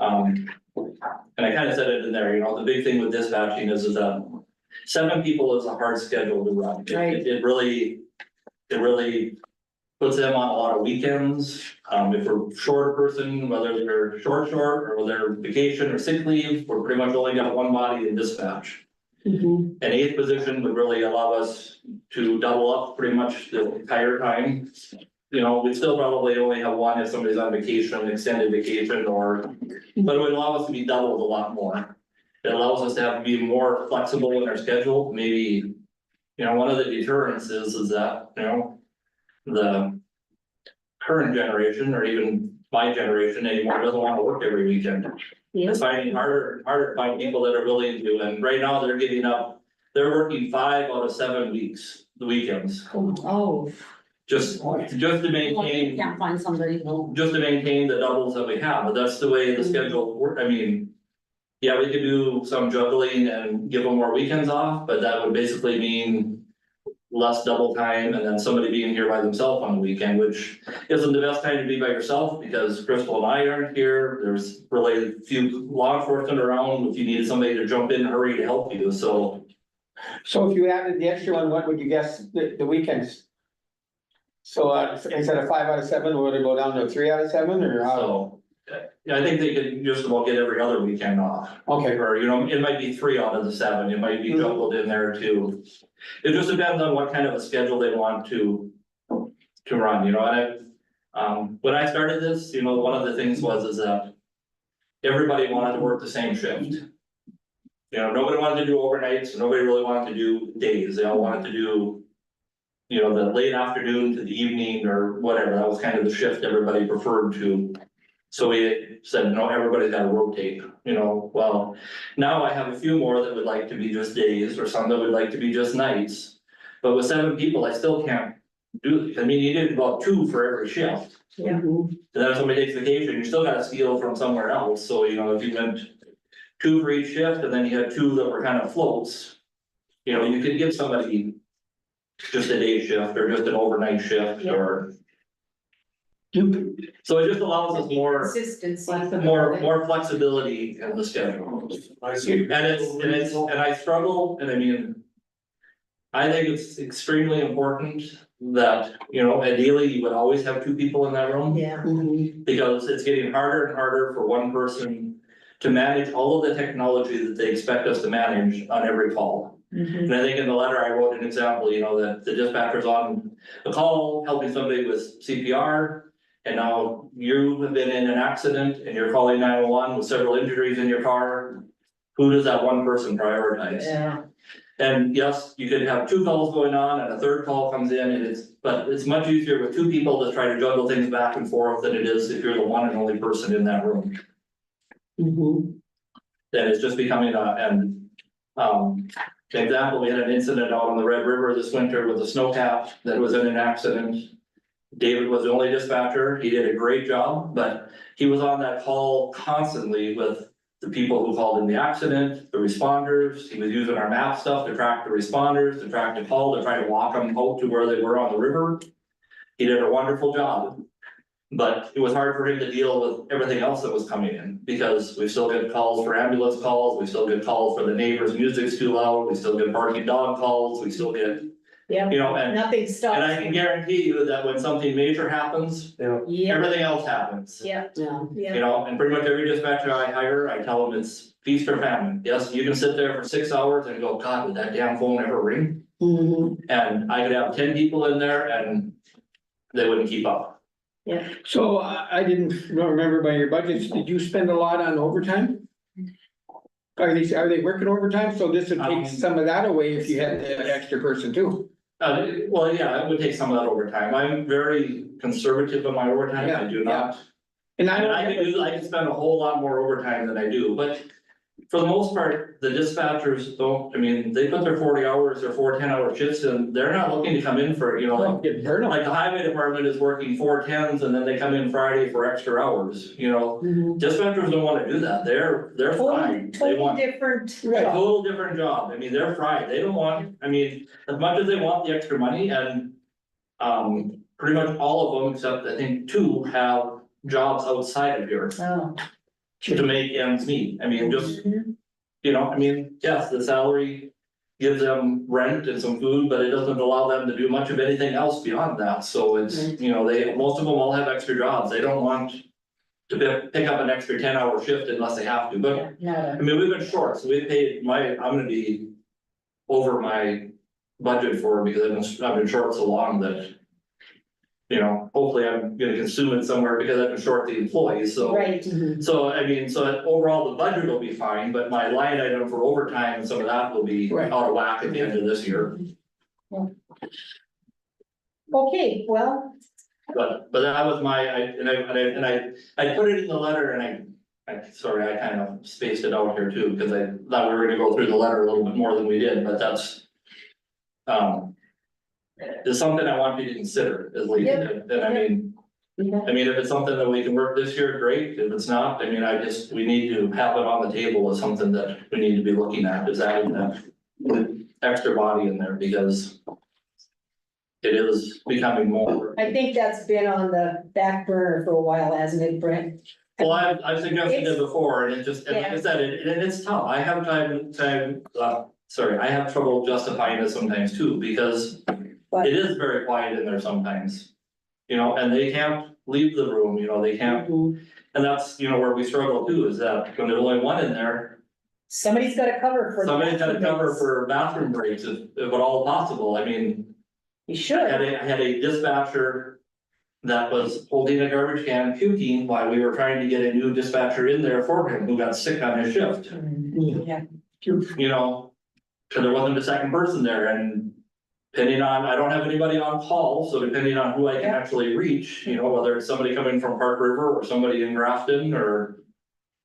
and I kind of said it in there, you know, the big thing with dispatching is that 7 people is a hard schedule to run. Right. It really puts them on a lot of weekends. If we're short person, whether they're short or they're vacation or sick leave, we're pretty much only got one body in dispatch. An 8th position would really allow us to double up pretty much the entire time. You know, we still probably only have one if somebody's on vacation, extended vacation, but it would allow us to be doubled a lot more. It allows us to have be more flexible in our schedule, maybe. You know, one of the deterrents is that, you know, the current generation or even my generation anymore doesn't want to work every weekend. It's finding harder to find people that are willing to, and right now they're giving up, they're working 5 out of 7 weeks, the weekends. Oh. Just to maintain, Can't find somebody, no. just to maintain the doubles that we have, but that's the way the schedule work, I mean. Yeah, we could do some juggling and give them more weekends off, but that would basically mean. Less double time and then somebody being here by themselves on the weekend, which isn't the best time to be by yourself because Crystal and I aren't here. There's really few law enforcement around if you need somebody to jump in a hurry to help you, so. So if you added the extra one, what would you guess the weekends? So, instead of 5 out of 7, would it go down to 3 out of 7 or how? So, yeah, I think they could just about get every other weekend off. Okay, Or, you know, it might be 3 out of the 7, it might be juggled in there too. It just depends on what kind of a schedule they want to run, you know, and when I started this, you know, one of the things is that everybody wanted to work the same shift. You know, nobody wanted to do overnights, nobody really wanted to do days, they all wanted to do, you know, the late afternoon to the evening or whatever, that was kind of the shift everybody preferred to. So we said, no, everybody's gotta rotate, you know, well, now I have a few more that would like to be just days, or some that would like to be just nights. But with 7 people, I still can't do, I mean, you did about 2 for every shift. Yeah. Mhm. And then if somebody takes vacation, you still gotta steal from somewhere else, so you know, if you went 2 for each shift, and then you had 2 that were kind of floats. You know, you could give somebody just a day shift or just an overnight shift Yeah. or. So it just allows us more Consistency. flexibility in the schedule. And I struggle, and I mean. I think it's extremely important that, you know, ideally you would always have 2 people in that room. Yeah. Mhm. Because it's getting harder and harder for one person to manage all of the technology that they expect us to manage on every call. Mhm. And I think in the letter I wrote an example, you know, that the dispatcher's on a call helping somebody with CPR. And now you have been in an accident and you're calling 911 with several injuries in your car. Who does that one person prioritize? Yeah. And yes, you could have 2 calls going on and a 3rd call comes in and but it's much easier with 2 people to try to juggle things back and forth than it is if you're the one and only person in that room. Mhm. Then it's just becoming example, we had an incident out on the Red River this winter with a snowcat that was in an accident. David was the only dispatcher, he did a great job, but he was on that call constantly with the people who called in the accident, the responders, he was using our map stuff to track the responders, to track the call, to try to walk them out to where they were on the river. He did a wonderful job. But it was hard for him to deal with everything else that was coming in, because we still get calls for ambulance calls, we still get calls for the neighbors' music's too loud, we still get barking dog calls, we still get, Yeah. you know, and Nothing stops. I can guarantee you that when something major happens, Yeah. everything else happens. Yeah. Yeah. Yeah. You know, and pretty much every dispatcher I hire, I tell them it's feast or famine. Yes, you can sit there for 6 hours and go, God, would that damn phone ever ring? Mhm. And I could have 10 people in there and they wouldn't keep up. so I didn't remember by your budgets, did you spend a lot on overtime? Are they working overtime? So this would take some of that away if you had the extra person too. Well, yeah, it would take some of that overtime. I'm very conservative on my overtime. I do not. And I mean, I can spend a whole lot more overtime than I do, but for the most part, the dispatchers don't, I mean, they put their 40 hours or 4 10-hour shifts in, they're not looking to come in for, you know, like. Get burnout. Like the highway department is working 4 10s and then they come in Friday for extra hours, you know, Mhm. dispatchers don't wanna do that, they're fried, they Total want. different. A total different job, I mean, they're fried, they don't want, I mean, as much as they want the extra money and. Pretty much all of them, except I think 2 have jobs outside of here Oh. to make ends meet, I mean, just, Mhm. you know, I mean, yes, the salary. Gives them rent and some food, but it doesn't allow them to do much of anything else beyond that, so it's, you know, most of them all have extra jobs, they don't want. To pick up an extra 10-hour shift unless they have to, but, Yeah, I mean, we've been short, so we paid I'm gonna be. Over my budget for it because I've been short so long that. You know, hopefully I'm gonna consume it somewhere because I've been short the employees, so. right. Mhm. So I mean, so overall the budget will be fine, but my line item for overtime and some of that will be Right. out of whack at the end of this year. Okay, well, But that was I put it in the letter and sorry, I kind of spaced it out here too, because I thought we were gonna go through the letter a little bit more than we did, but that's. Is something I want you to consider, at least, and I mean. yeah. I mean, if it's something that we can work this year, great, if it's not, I mean, we need to have it on the table as something that we need to be looking at, is adding that. Extra body in there, because. It is becoming more, I think that's been on the back burner for a while, hasn't it, Brent? well, I've suggested it before, and it just, and like I said, and it's tough, I have time, sorry, I have trouble justifying it sometimes too, because it is very quiet in there sometimes. You know, and they can't leave the room, you know, they can't, and that's, you know, where we struggle too, is that when there's only one in there, Somebody's gotta cover for. somebody's gotta cover for bathroom breaks if at all possible. I mean, You I should. I had a dispatcher that was holding a garbage can puking while we were trying to get a new dispatcher in there for him who got sick on his shift. Yeah. You know, cause there wasn't a second person there and depending on, I don't have anybody on call, so depending on who I can actually reach, you know, whether it's somebody coming from Park River or somebody in Grafton or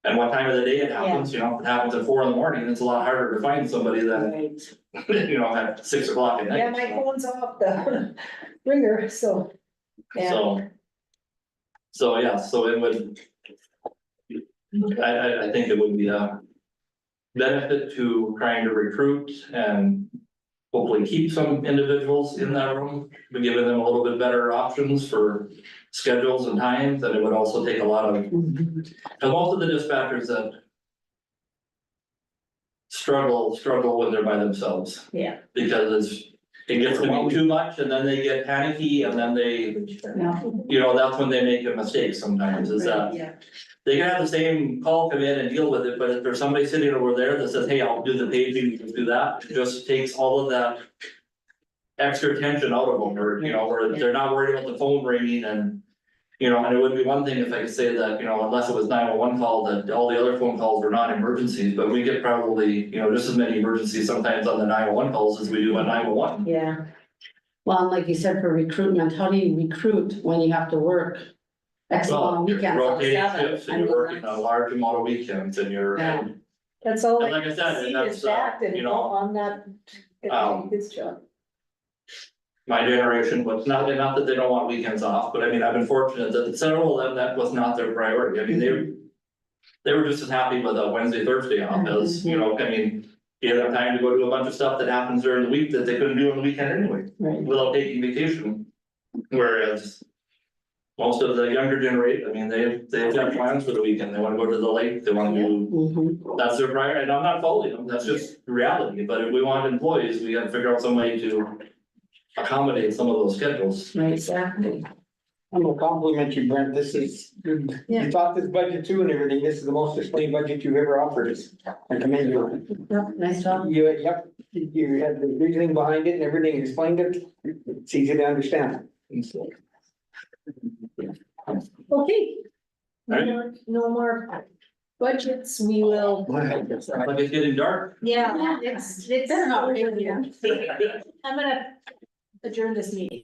and what time of the day it happens, you know, if it happens at 4 a.m, it's a lot harder to find somebody than, you know, at 6 o'clock at night. Yeah, my phone's off the ringer, so. Yeah, So, yeah, so it would. I think it would be a benefit to trying to recruit and hopefully keep some individuals in that room, but giving them a little bit better options for schedules and times, and it would also take a lot of, because most of the dispatchers that struggle when they're by themselves. Yeah. Because it gets to be too much and then they get panicky and then they, you know, that's when they make a mistake sometimes, is that yeah. they can have the same call come in and deal with it, but if there's somebody sitting over there that says, hey, I'll do the paging, you can do that, it just takes all of that extra tension out of them, or, you know, where they're not worried about the phone ringing and, you know, and it would be one thing if I could say that, you know, unless it was 911 call, that all the other phone calls were not emergencies, but we get probably, you know, just as many emergencies sometimes on the 911 calls as we do on 911. Yeah, Well, and like you said, for recruitment, how do you recruit when you have to work X amount of Well, weekends? rotating seven? shifts I and mean, you're working a that's- large amount of weekends and you're, Yeah. that's all And I like I said, see that's, is that and you know, on that, this job. my generation was not that they don't want weekends off, but I mean, I've been fortunate that several of them, that was not their priority. I mean, they were just as happy with a Wednesday, Thursday off as, you know, I mean, you have time to go do a bunch of stuff that happens during the week that they couldn't do on the weekend anyway, Right. without taking vacation. Whereas most of the younger generation, I mean, they've got plans for the weekend. They wanna go to the lake, they wanna do, Mhm. that's their priority, and I'm not faulting them, that's just reality. But if we want employees, we gotta figure out some way to accommodate some of those schedules. Right, exactly. I'm gonna compliment you, Brent, this is, you thought this budget too and everything, this is the most explained budget you've ever offered us. I commend you. Yep, nice job. Yep, you had the reasoning behind it and everything, explained it, it's easy to understand. Okay. Alright. No more budgets, we will, Like it's getting dark. yeah, it's They're not ready yet. I'm gonna adjourn this meeting.